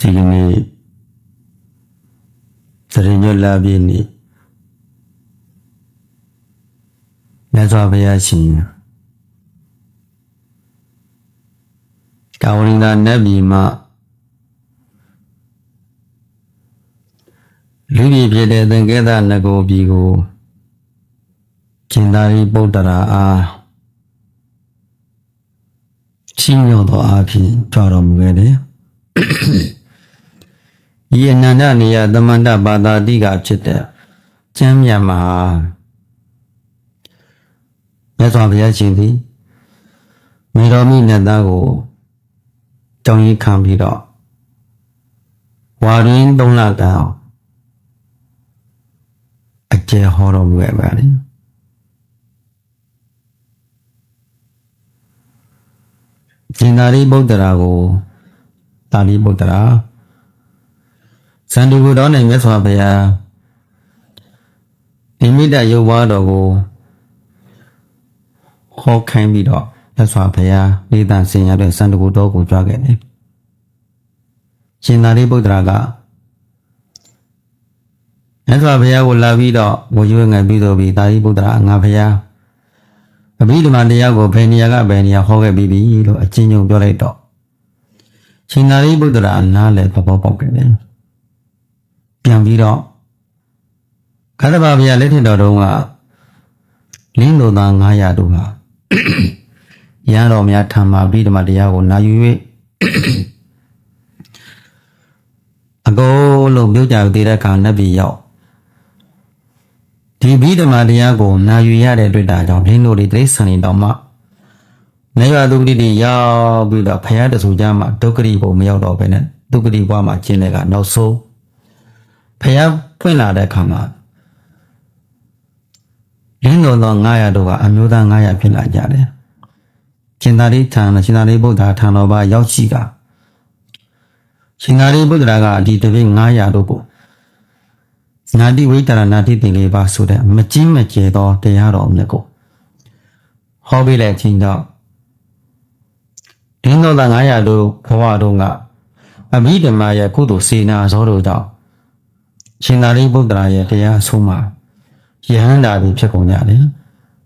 ဒီကနေ့သရင်ညလာပြည့်နေ့မြတ်စွာဘုရားရှင်ကာဝရိန္ဒနတ်ပြည်မှာလူပြည်ဖြစ်တဲ့သင်္ကေတနဂောပြည်ကိုရှင်သာရိပုတ္တရာအားချင်းမြောသောအဖြစ်ကြွတော်မူခဲ့တယ်ဤအနန္တနေယသမန္တဘာသာတိကဖြစ်တဲ့ကျမ်းမြတ်မှာမြတ်စွာဘုရားရှင်သည်မိတော်မိနတ်သားကိုတောင်းရင်ခံပြီးတော့ဝါရင်း3လတောင်အကျယ်ဟောတော်မူခဲ့ပါတယ်ရှင်သာရိပုတ္တရာကိုသာရိပုတ္တရာစန္ဒီဘုတော်နဲ့မြတ်စွာဘုရားနိမိတရုပ်ဝါတော်ကိုဟောခိုင်းပြီးတော့မြတ်စွာဘုရားနေတန်ဆင်ရတဲ့စန္ဒီဘုတော်ကိုကြွားခဲ့တယ်ရှင်သာရိပုတ္တရာကမြတ်စွာဘုရားကိုလာပြီးတော့ဝရွေးငယ်ပြီးတော့သာရိပုတ္တရာငါဘုရားအဘိဓမ္မာတရားကိုဘယ်နေရာကဘယ်နေရာဟောခဲ့ပြီးပြီလို့အချင်းချင်းပြောလိုက်တော့ရှင်သာရိပုတ္တရာနားလည်းသဘောပေါက်ခဲ့တယ်ပြန်ပြီးတော့ခန္ဓာဘုရားလက်ထက်တော်တုန်းကလင်းတော်သား900တို့ဟာရဟန်းတော်များထံမှာအဘိဓမ္မာတရားကိုနာယူ၍အကုန်လုံးပြုကြသေးတဲ့အခါနတ်ပြည်ရောက်ဒီအဘိဓမ္မာတရားကိုနာယူရတဲ့တွေ့တာကြောင့်လင်းတို့တွေတိရစ္ဆာန်တွေတောင်မှနေရသူတိရောက်ပြီးတော့ဘုရားတဆူကြမှာဒုက္ခရိဘုံမရောက်တော့ဘဲနဲ့ဒုက္ခရိဘွားမှာကျင်းတဲ့ကနောက်ဆုံးဘုရားဖွင့်လာတဲ့အခါမှာလင်းတော်သော900တို့ကအမျိုးသား900ဖြစ်လာကြတယ်ရှင်သာရိဗုဒ္ဓထံတော်ဘာရောက်ရှိကရှင်သာရိပုတ္တရာကဒီတပိ900တို့ကိုနာတိဝိတ္တရဏတိတိလေးပါဆိုတဲ့မကြီးမကျယ်သောတရားတော်မြတ်ကိုဟောပေးလိုက်ခြင်းကြောင့်လင်းတော်သား900တို့ဘဝတို့ကအဘိဓမ္မာရဲ့ကုသိုလ်စေနာဇောတို့ကြောင့်ရှင်သာရိပုတ္တရာရဲ့တရားအဆုံးမှာယဟန္တာတွေဖြစ်ကုန်ကြတယ်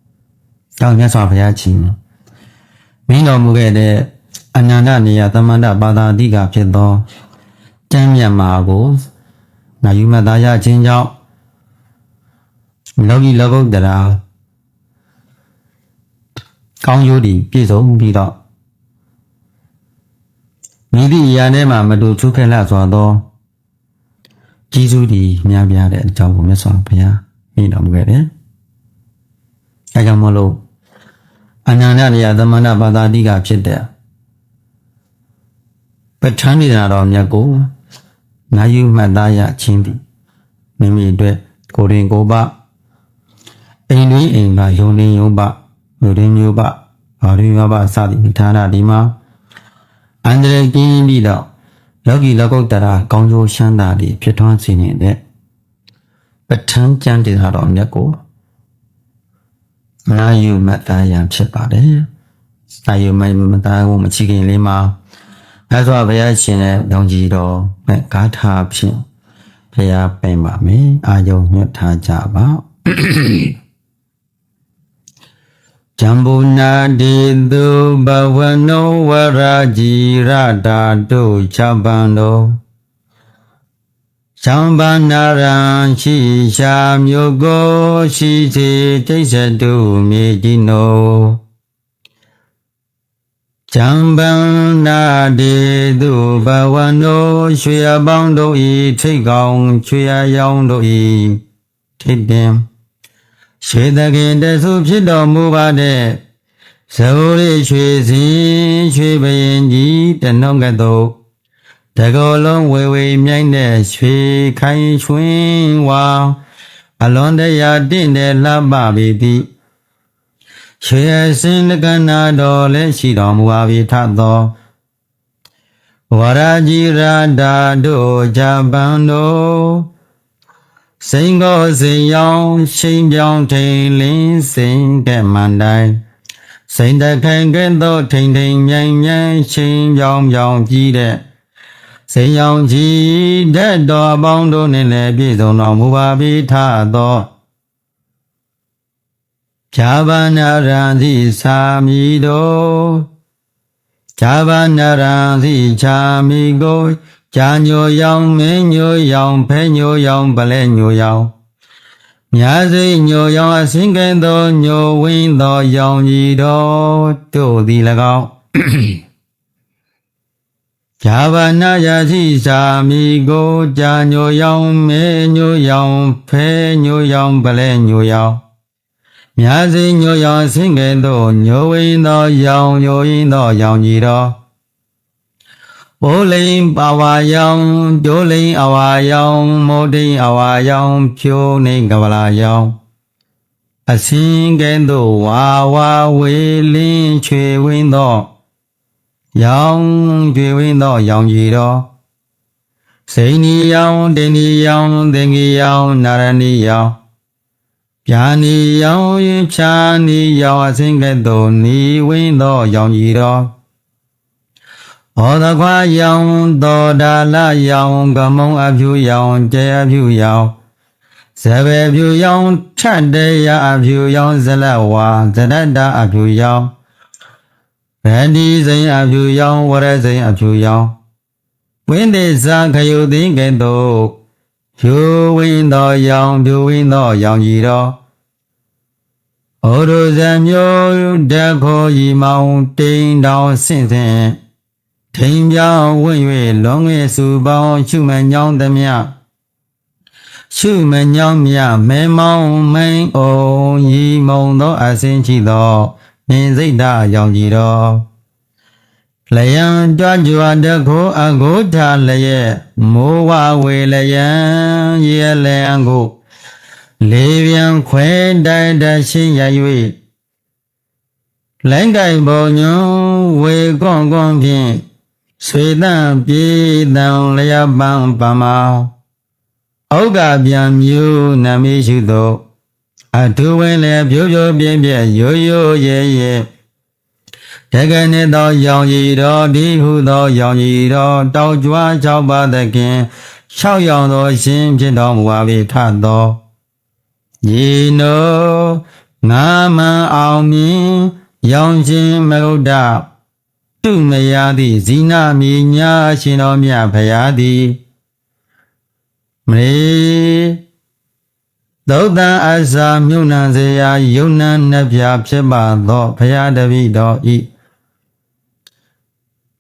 ။ကြောင့်မြတ်စွာဘုရားရှင်မင်းတော်မူခဲ့တဲ့အနန္တနေယသမန္တဘာသာတိကဖြစ်သောကျမ်းမြတ်မှာကိုနာယူမှတ်သားရခြင်းကြောင့်လောကီလောကုတ္တရာကောင်းကျိုးတွေပြည့်စုံပြီးတော့မိသည့်အရာထဲမှာမတူထူးခက်လှစွာသောကျေးဇူးတွေများပြားတဲ့အကြောင်းကိုမြတ်စွာဘုရားမိတော်မူခဲ့တယ်။အဲကြောင့်မလို့အနန္တနေယသမန္တဘာသာတိကဖြစ်တဲ့ပဋ္ဌာန်းဒေသနာတော်မြတ်ကိုနာယူမှတ်သားရခြင်းသည်မိမိအတွက်ကိုယ်တွင်ကိုယ်ပအိမ်တွင်အိမ်ပါယုံတွင်ယုံပမြို့တွင်မြို့ပဘာတွင်ဘာပစသည်ဌာနဒီမှာအန္တရာယ်ကင်းပြီးတော့လောကီလောကုတ္တရာကောင်းကျိုးချမ်းသာတွေဖြစ်ထွန်းစေနေတဲ့ပဋ္ဌာန်းကျမ်းဒေသနာတော်မြတ်ကိုနာယူမှတ်သားရဖြစ်ပါတယ်။နာယူမှတ်သားဖို့မချခင်လေးမှာမြတ်စွာဘုရားရှင်ရဲ့ယုံကြည်တော်နဲ့ဂါထာဖြင့်ဘုရားပင်ပါမယ်အာယုံညွတ်ထားကြပါဂျံဘူနာတိတုဘဝနောဝရာကြီးရတာတို့ချပန်တော်သံဗန္နရံရှိရှာမြို့ကိုရှိစေတိစ္ဆတုမြေကြီးနောဇံဗန္နာတေသူဘဝနောရွှေအပေါင်းတို့ဤထိတ်ကောင်းရွှေအယောင်တို့ဤထိတ်တင်ရွှေတခင်တဆုဖြစ်တော်မူပါတဲ့ဇောရိရွှေစင်ရွှေဘရင်ကြီးတနှုံးကဲ့သို့တကောလုံးဝေဝေမြိုင်းတဲ့ရွှေခိုင်ရွှင်ဝါအလွန်တရာတင့်တဲ့လှပပေသည်ရွှေအစင်ကဏတော်လည်းရှိတော်မူပါပြီထသောဝရာကြီးရာတာတို့ဂျပန်တို့စိန်ကိုစိန်ရောင်ရှိန်ပြောင်းထိန်လင်းစိန်ကဲ့မှန်တိုင်းစိန်တခိုင်ကဲ့သို့ထိန်ထိန်မြိုင်မြိုင်ရှိန်ပြောင်းပြောင်းကြီးတဲ့ စိန်ရောင်ကြီးတတ်တော်အပေါင်းတို့နှင့်လည်းပြည့်စုံတော်မူပါပြီထသောဂျာဗနာရံသည့်သာမီတို့ဂျာဗနာရံသည့်ချာမီကိုဂျာညိုရောင်မင်းညိုရောင်ဖဲညိုရောင်ပလဲညိုရောင်မြာစိညိုရောင်အစင်ကဲ့သို့ညိုဝင်းသောရောင်ကြီးတော်တို့သည်၎င်းဂျာဗနာယာရှိစာမီကိုဂျာညိုရောင်မဲညိုရောင်ဖဲညိုရောင်ပလဲညိုရောင်မြာစိညိုရောင်အစင်ကဲ့သို့ညိုဝင်းသောရောင်ညိုရင်းသောရောင်ကြီးတော်ပိုးလိန်ပါဝါယောင်ကျိုးလိန်အဝါယောင်မိုးတိန်အဝါယောင်ဖြိုးနေကပလာယောင်အစင်ကဲ့သို့ဝါဝါဝေလင်းချွေဝင်းသောရောင်ကျွေဝင်းသောရောင်ကြီးတော်စိန်နီယောင်တင်နီယောင်သင်္ကေယောင်နာရဏီယောင်ပြာနီယောင်ဖြာနီယောင်အစင်ကဲ့သို့နီဝင်းသောရောင်ကြီးတော်ဘောဓခွာယောင်သောဒါလယောင်ကမုံအဖြူယောင်ကျေအဖြူယောင်ဇဘေဖြူယောင်ထတ်တေယအဖြူယောင်ဇလဝါဇရတ္တအဖြူယောင်ဗန္ဒီစိန်အဖြူယောင်ဝရစိန်အဖြူယောင်ဝင်းတေဇာခယုသိကဲ့သို့ဖြူဝင်းသောယောင်ဖြူဝင်းသောရောင်ကြီးတော်ဩရဇံမျိုးတခောဤမောင်တိန်တောင်ဆင့်ဆင့်ထိန်ပြောင်းဝင့်၍လွန်ငယ်စုပေါင်းရှုမညောင်းသမျှရှုမညောင်းမြမဲမောင်းမိန်အောင်ဤမုံသောအစင်းရှိသောမြင်စိတ်ဓာရောင်ကြီးတော်လယံကြွားကြွားတခိုးအကိုးထားလျက်မိုးဝဝေလယံရဲလယံကိုလေပြန်ခွဲတိုက်တရှင်းရ၍လိုင်းကိုင်ပုံညွန်ဝေကွန်ကွန်ဖြင့်ဆွေတန့်ပြေတံလျပန်းပမာဩဃပြန်မျိုးနမေရှုသောအထူးဝင်လည်းဖြိုးဖြိုးပြင်းပြဲရိုးရိုးရဲရဲတကယ်နဲ့သောရောင်ကြီးတော်ဒီဟုသောရောင်ကြီးတော်တောက်ကြွား၆ပါးသခင်၆ရောင်သောရှင်ဖြစ်တော်မူပါ၏ထသောယေနောငါမအောင်မြင်ရောင်ရှင်မဂုဒ္ဒတုမယာသည်ဇိနာမီညာရှင်တော်မြတ်ဖရာသည်မေသုတ်တံအစာမြုံနံစေယယုံနံနှပြဖြစ်ပါသောဖရာတပည့်တော်ဤ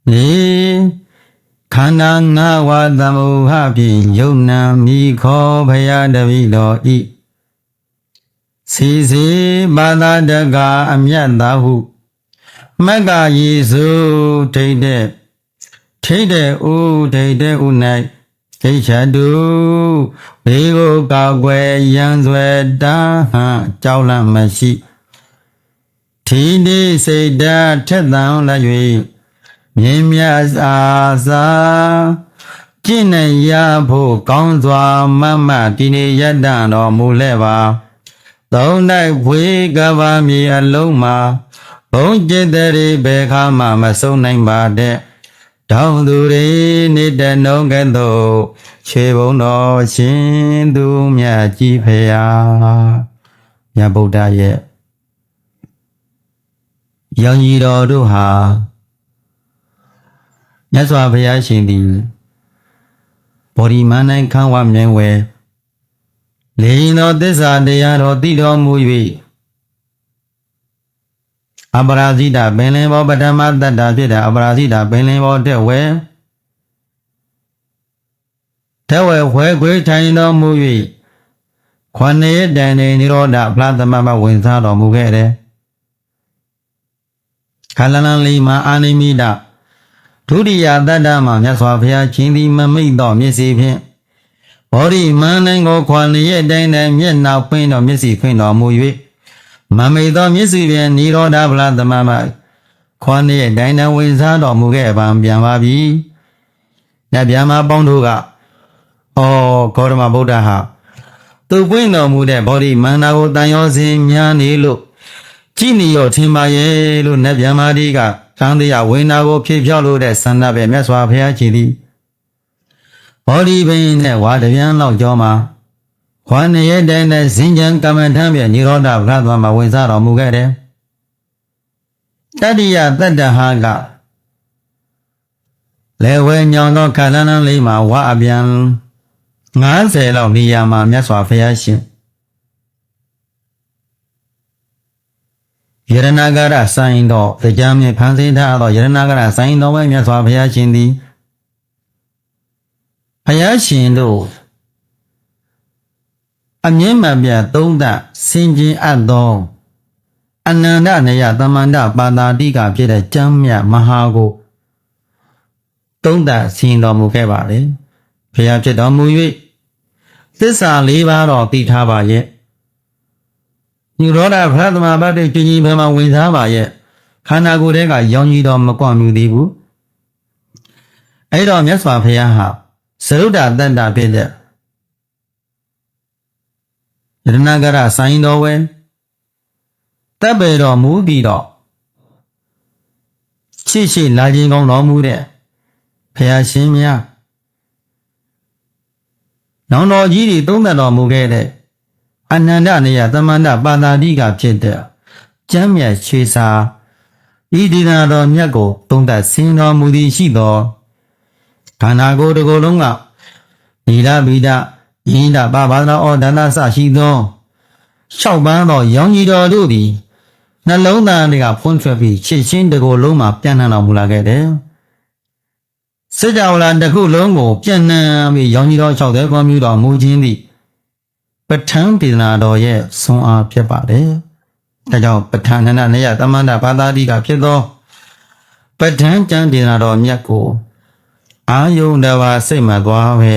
နေခန္ဓာငါးဝါသမုဟဖြင့်ယုံနံမိခောဖရာတပည့်တော်ဤစီစီဘာသာတကအမြတ်သာဟုမက္ကယေစုထိတ်တဲ့ဥထိတ်တဲ့ဥ၌ဒိဋ္ဌတုဘေကိုကောက်ွယ်ရန်ဆွဲတာဟံကြောက်လန့်မရှိထီနေစိတ်ဓာတ်ထက်သန်လာ၍မြင်မြတ်စာကျင့်နေရဖို့ကောင်းစွာမမဒီနေရတ္တတော်မူလဲပါသုံး၌ဖွေကဘာမြေအလုံးမှာဘုံจิตတိဘေခါမှမဆုံးနိုင်ပါတဲ့တောင်းသူတွေနေတဲ့နှုံးကဲ့သို့ခြေဘုံတော်ရှင်သူမြတ်ကြီးဖေယာမြတ်ဗုဒ္ဓရဲ့ရောင်ကြီးတော်တို့ဟာမြတ်စွာဘုရားရှင်သည်ဘောဓိမန္တန်ခန်းဝမြင်ဝဲလေရင်တော်သစ္စာတရားတော်သိတော်မူ၍အပရာဇိတပင်လင်ဘောပထမတတ္တာဖြစ်တဲ့အပရာဇိတပင်လင်ဘောတဲ့ဝဲဝဲခွေထိုင်တော်မူ၍ခွန်ရတန်နေနိရောဓဖလားသမမဝင်စားတော်မူခဲ့တယ်ခလလန်လီမှာအာနိမိတဒုတိယတတ္တမှာမြတ်စွာဘုရားရှင်သည်မမိတ်သောမျက်စိဖြင့်ဘောဓိမန္တန်ကိုခွန်ရတိုင်းတိုင်းမျက်နှာဖွင့်တော်မျက်စိဖွင့်တော်မူ၍မမိတ်သောမျက်စိဖြင့်နိရောဓဖလားသမမခွန်ရတိုင်းတိုင်းဝင်စားတော်မူခဲ့ပါပြန်ပါပြီ။ညပြန်မှာပေါင်းတို့ကဂေါတမဗုဒ္ဓဟာသူပွင့်တော်မူတဲ့ဘောဓိမန္တကိုတန်ရောစဉ်များနေလို့ကြည်နေရောထင်ပါရဲ့လို့နတ်ဗျာမာတိကသံတရားဝိညာကိုဖြည့်ဖြောက်လို့တဲ့ဆန္ဒပဲမြတ်စွာဘုရားကြီးသည် ဘောဒီဘင်းနဲ့ဝါတပြန်လောက်ကြောမှာဝါနေရတဲ့နဲ့ဇင်ကြံကမ္မထမ်းပြနိရောဓဗရသွားမှာဝင်စားတော်မူခဲ့တယ်တတိယတတ္တဟာကလေဝဲညောင်သောခန္ဓာနှလေးမှာဝါအပြန်90လောက်နေရာမှာမြတ်စွာဘုရားရှင်ယရဏဂရဆိုင်တော်တရားမြင့်ဖန်ဆင်းထားသောယရဏဂရဆိုင်တော်ပဲမြတ်စွာဘုရားရှင်သည်ဘုရားရှင်တို့အမြင့်မပြတ်သုံးသဆင်ခြင်အပ်သောအနန္တနေယသမန္တပါတာတိကဖြစ်တဲ့ကျမ်းမြတ်မဟာကိုသုံးသဆင်တော်မူခဲ့ပါလေဘုရားဖြစ်တော်မူ၍သစ္စာ၄ပါးတော်သိထားပါရဲ့နိရောဓဗရသမဘတ်တိကျင်ကြီးဘယ်မှာဝင်စားပါရဲ့ခန္ဓာကိုယ်ထဲကရောင်ကြီးတော်မကွမြူသေးဘူးအဲ့တော့မြတ်စွာဘုရားဟာသရုဒ္ဓတတ္တဖြစ်တဲ့ယရဏဂရဆိုင်တော်ဝဲတပ်ပေတော်မူပြီးတော့ရှိလာခြင်းကောင်းတော်မူတဲ့ဘုရားရှင်များနောင်တော်ကြီးတွေသုံးသပ်တော်မူခဲ့တဲ့အနန္တနေယသမန္တပါတာတိကဖြစ်တဲ့ကျမ်းမြတ်ခြေစာဤဒီနာတော်မြတ်ကိုသုံးသပ်ဆင်တော်မူသည်ရှိသောခန္ဓာကိုယ်တစ်ကိုယ်လုံးကနိဒဗိဒယိန္ဒပဘာဒနာဩဒန္တစရှိသော6ပန်းသောရောင်ကြီးတော်တို့သည်နှလုံးသားတွေကဖွင့်ထွက်ပြီးရှင်းရှင်းတစ်ကိုယ်လုံးမှာပြန့်နှံ့တော်မူလာခဲ့တယ်စကြဝဠာတစ်ခုလုံးကိုပြန့်နှံ့ပြီးရောင်ကြီးတော်6တဲ့ကွန်ပျူတာမူခြင်းသည်ပဋ္ဌာန်းဒေသနာတော်ရဲ့ဆွမ်းအားဖြစ်ပါတယ်ဒါကြောင့်ပဋ္ဌာန်းနေယသမန္တဘာသာတိကဖြစ်သောပဋ္ဌာန်းကျမ်းဒေသနာတော်မြတ်ကိုအာယုန်တဘာစိတ်မှသွားပဲ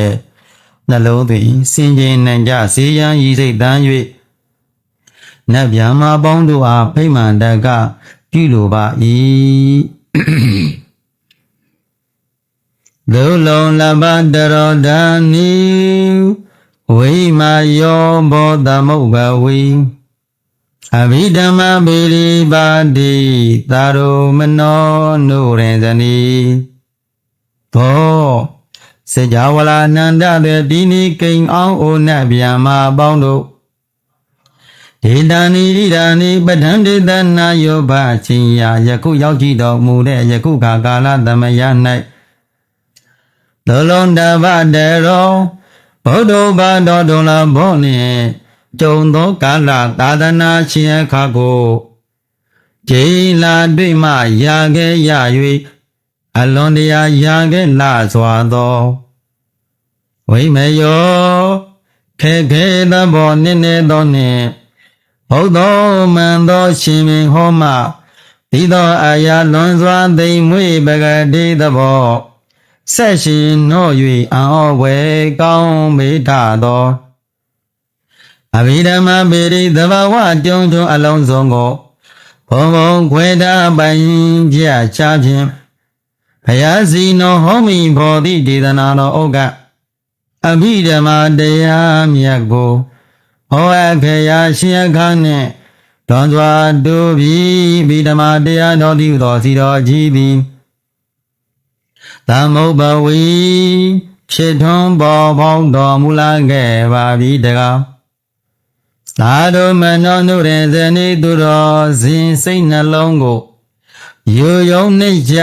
နှလုံးသွင်းစင်ကြင်နိုင်ကြစေရန်ဤစိတ်တန်း၍နတ်ဗျာမာပေါင်းတို့အားဖိမှန်တကပြုလိုပါ၏ဒုလုံလဘတရောဒာနိဝိမာယောဘောသမုပ္ပဝေအဘိဓမ္မပေရိပါတိသာရောမနောနုရေဇနီဘောစေကြဝဠာနန္ဒတဲ့ဒီနိကိဉ္အောင်အိုနတ်ဗျာမာပေါင်းတို့ဒေတာနိဣဒာနိပဋ္ဌံဒေသနာယောဘအချင်းရာယခုရောက်ကြည့်တော်မူတဲ့ယခုခါကာလသမယ၌လောလုံးတဗတရောဘုဒ္ဓဘာတော်တော်လာဘောနှင့်ကြုံသောကာလသာသနာရှင်အခါကိုဂျိလာတွေ့မှရာခဲ့ရ၍အလွန်တရာရာခဲ့လာစွာသောဝိမယောခေခေသဘောနည်းနည်းသောနှင့်ဘုဒ္ဓမံသောရှင်မင်းဟောမှဒီသောအာရလွန်စွာသိမ်မွေပကတိသဘောဆက်ရှင်နော၍အံ့ဩဝေကောင်းမေတ္တာသောအဘိဓမ္မပေရိသဘာဝကြုံထုံအလုံးစုံကိုဘုံဘုံခွေတာပိုင်ကြချဖြင့်ဘုရားစီနောဟောမိဘောတိဒေသနာတော်ဩကအဘိဓမ္မာတရားမြတ်ကိုဟောအပ်ခေယရှင်အခါနှင့်လွန်စွာတို့ပြီးအဘိဓမ္မာတရားတော်သည်သောစီတော်ကြီးသည်သမုပ္ပဝေဖြစ်ထွန်းပေါ်ပေါင်းတော်မူလာခဲ့ပါပြီတကားသာဓုမနောနုရေဇနိသူတော်စဉ်စိတ်နှလုံးကိုရိုယုံနှိမ့်ချ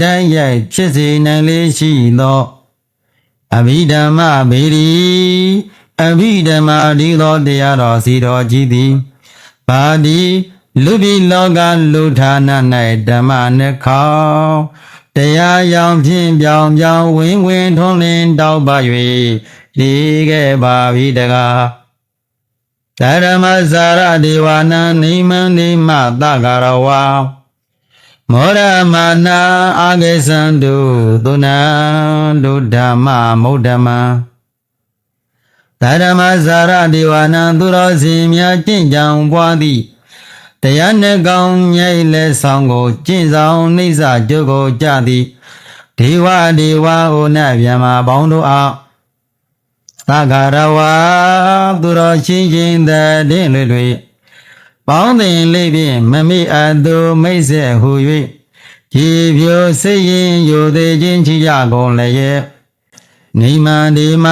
တိုက်ရိုက်ဖြစ်စေနိုင်လေရှိသောအဘိဓမ္မပေရီအဘိဓမ္မာဒီသောတရားတော်စီတော်ကြီးသည်ပါတိလူပြည်လောကလူဌာန၌ဓမ္မနှခေါတရားရောင်ဖြင့်ပြောင်ပြောင်ဝင်ထွန်းလင်းတောက်ပါ၍ဒီခဲ့ပါပြီတကားဓမ္မဇာရဒေဝနာနိမန္တိမသဂရဝါမောရမာနာအာဂေသံတုသုဏံဒုဓမ္မမုဒ္ဓမံဓမ္မဇာရဒေဝနာသူတော်စင်များကျင့်ကြံပွားသည်တရားနှင့်ကောင်းမြိတ်လက်ဆောင်ကိုကျင့်ဆောင်နှိစ္စကျုပ်ကိုကြသည်ဒေဝဟိုနတ်ဗျာမာပေါင်းတို့အားသဂရဝါသူတော်ချင်းချင်းတဲ့လွေပေါင်းတင်လေးဖြင့်မမိအပ်သူမိတ်ဆက်ဟူ၍ကြည်ဖြိုစိတ်ရင်ယိုသေးခြင်းချီကြကုန်လည်းရဲ့ နိမန္တိမ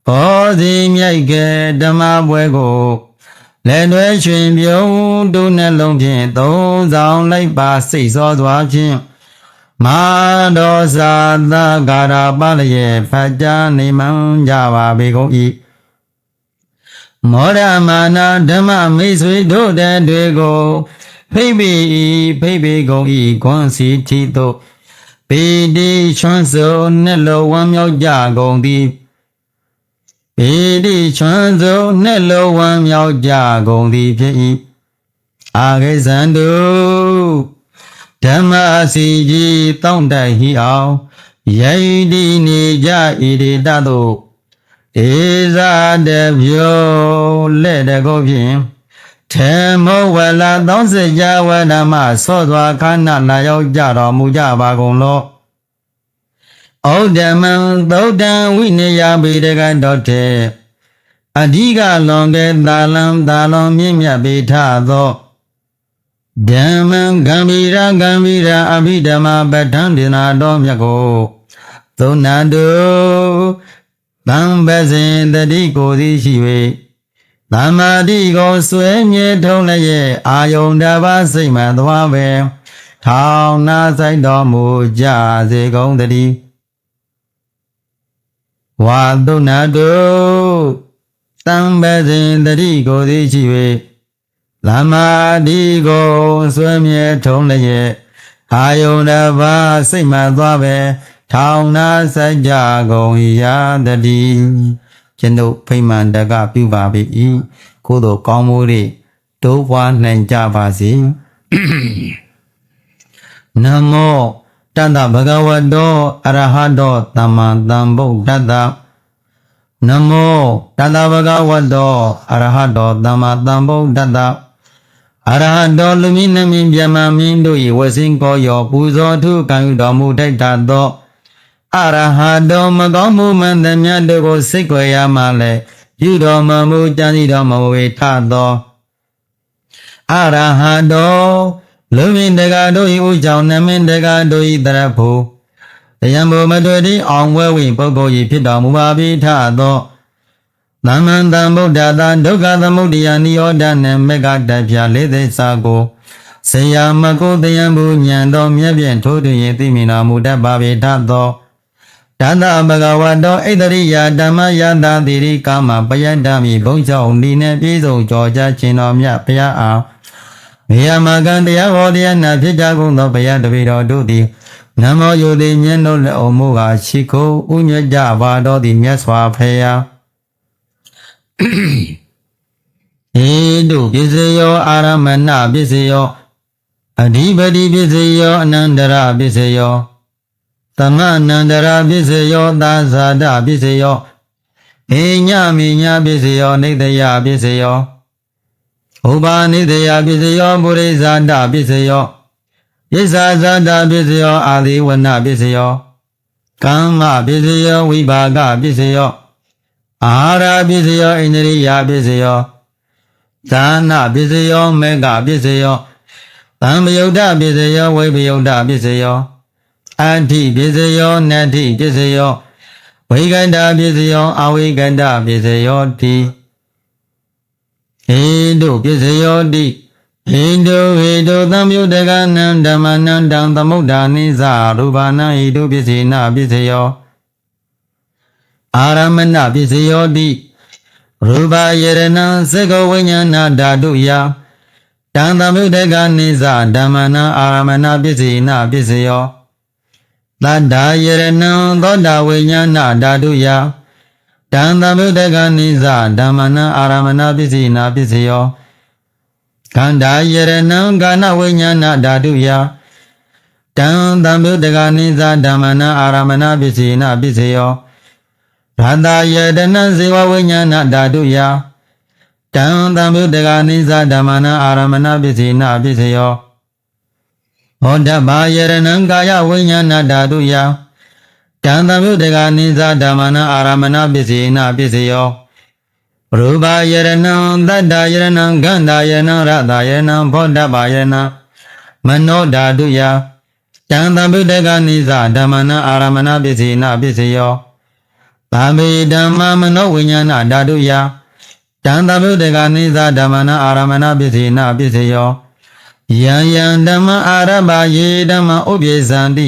ဘောဇိမြိုက်ကဲဓမ္မပွဲကိုလက်တွဲရွှင်ပြုံးတို့နှလုံးဖြင့်သုံးဆောင်လိုက်ပါစိတ်စောစွာဖြင့်မာဒောသာသဂါရပလျေဖတ်ကြားနေမှန်ကြပါပေကုန်၏မောရမာနာဓမ္မမိတ်ဆွေတို့တဲ့တွေကိုဖိတ်ပေကုန်၏ခွန်စီတီတို့ပေတိချွန်းစုံနှလုံးဝမ်းမြောက်ကြကုန်သည်ပေတိချွန်းစုံနှလုံးဝမ်းမြောက်ကြကုန်သည်ဖြစ်၏အာဂိဇန္တုဓမ္မစီကြီးတောင့်တဟိအောင်ယိတိနေကြဣတိတတို့ဧဇာတပြောလက်တကုတ်ဖြင့်ထေမောဝလာသောစကြဝဓမ္မဆော့စွာခန္ဓာလာရောက်ကြတော်မူကြပါကုန်လောဩဒမံသုတ်တံဝိနယဗေဒကတော်တေအဓိကလွန်ကဲသာလံမြင့်မြတ်ပေထသောဓမ္မံဂံဗီရာအဘိဓမ္မာပဋ္ဌာန်းဒေနာတော်မြတ်ကိုသုံးနာတုသံပဇင်တတိကိုသည်ရှိ၍သမ္မာတိကိုဆွဲမြဲထုံးလည်းရဲ့အာယုန်တပါးစိတ်မှန်သွားပဲထောင်နာဆိုင်တော်မူကြစေကုန်တည်းဝါသုနာတုသံပဇင်တတိကိုသည်ရှိ၍သမ္မာတိကိုဆွဲမြဲထုံးလည်းရဲ့အာယုန်တပါးစိတ်မှန်သွားပဲထောင်နာဆိုင်ကြကုန်ရာတည်းကျွန်ုပ်ဖိမှန်တကပြုပါပေ၏ကိုယ်တော်ကောင်းမှုတွေတိုးပွားနိုင်ကြပါစေနမောတတ္တဗဂဝတောအရဟတောသမ္မာသမ္ဗုဒ္ဓတ္တနမောတတ္တဗဂဝတောအရဟတောသမ္မာသမ္ဗုဒ္ဓတ္တအရဟတောလူမင်းနှမင်းမြမမင်းတို့၏ဝစင်ကောယောပူဇော်ထုကံယူတော်မူထိုက်တတ်သောအရဟတောမကောင်းမှုမှန်သမျှတို့ကိုစိတ်ွယ်ရမှလည်းပြုတော်မမူကြံစီတော်မမူဝေထသောအရဟတောလူမင်းတကာတို့၏ဥကြောင့်နမင်းတကာတို့၏တရဖို့တရားမမတွေ့သည့်အောင်ဝဲဝိပုဂ္ဂိုလ်၏ဖြစ်တော်မူပါပြီထသောသမ္မန္တဗုဒ္ဓသာဒုက္ခသမုဒယနိရောဓနှင့်မေဃတပြလေးသိစာကိုဆရာမကိုတရားမှုဉာဏ်တော်မြတ်ဖြင့်ထိုးထွင်း၍သိမြင်တော်မူတတ်ပါပြီထသောတတ္တဗဂဝတောဣတရိယဓမ္မယတတိရိကာမပယတ္တမိဘုံကြောင့်ဒီနှင့်ပြည့်စုံကြောကြခြင်းတော်မြတ်ဘုရားအားမေယမကံတရားဟောတရားနာဖြစ်ကြကုန်သောဘုရားတပည့်တော်တို့သည်နမောယုတိမြတ်တို့လက်အောင်မူကားရှိခိုးဥညွတ်ကြပါတော်သည်မြတ်စွာဘုရားဧတုပစ္စယောအာရမဏပစ္စယောအဓိပတိပစ္စယောအနန္တရပစ္စယောသမအနန္တရာပစ္စယောသာဇာတပစ္စယောအိညမိညာပစ္စယောနိတယပစ္စယောဥပါနိတယပစ္စယောပုရိဇာတပစ္စယောယစ္ဆာဇာတပစ္စယောအာဒီဝနပစ္စယောကမ္မပစ္စယောဝိပါကပစ္စယောအာဟာရပစ္စယောဣန္ဒရိယပစ္စယောသာနာပစ္စယောမေဃပစ္စယောသံပယုတ်တပစ္စယောဝိပယုတ်တပစ္စယောအဋ္ဌိပစ္စယောနတ္ထိပစ္စယောဝိကန္တာပစ္စယောအဝိကန္တာပစ္စယောတိဟိတုပစ္စယောတိဟိတုသံယုတကနံဓမ္မနံတံသမုဒ္ဒာနိသရူပနာဟိတုပစ္စေနပစ္စယောအာရမဏပစ္စယောတိရူပယရဏံသက္ကဝိညာဏဓာတုယတံသမုဒကနိသဓမ္မနံအာရမဏပစ္စေနပစ္စယောသတ္တယရဏံသောတာဝိညာဏဓာတုယတံသမုဒကနိသဓမ္မနံအာရမဏပစ္စေနပစ္စယောခန္ဓာယရဏံကာဏဝိညာဏဓာတုယတံသမုဒကနိသဓမ္မနံအာရမဏပစ္စေနပစ္စယောရတယတနဇေဝဝိညာဏဓာတုယတံသမုဒကနိသဓမ္မနံအာရမဏပစ္စေနပစ္စယောဟောတဘာယရဏံကာယဝိညာဏဓာတုယတံသမုဒကနိသဓမ္မနံအာရမဏပစ္စေနပစ္စယောရူပယရဏံသတ္တယရဏံခန္ဓာယရဏံရတယရဏံဘောဓဘာယရဏံမနောဓာတုယတံသမုဒကနိသဓမ္မနံအာရမဏပစ္စေနပစ္စယော သာမေဓမ္မမနောဝိညာဏဓာတုယတံသဗုဒ္ဓကနိသဓမ္မနာအာရမဏပစ္စေနပစ္စယောယံယံဓမ္မအာရဘယေဓမ္မဥပိသန္တိ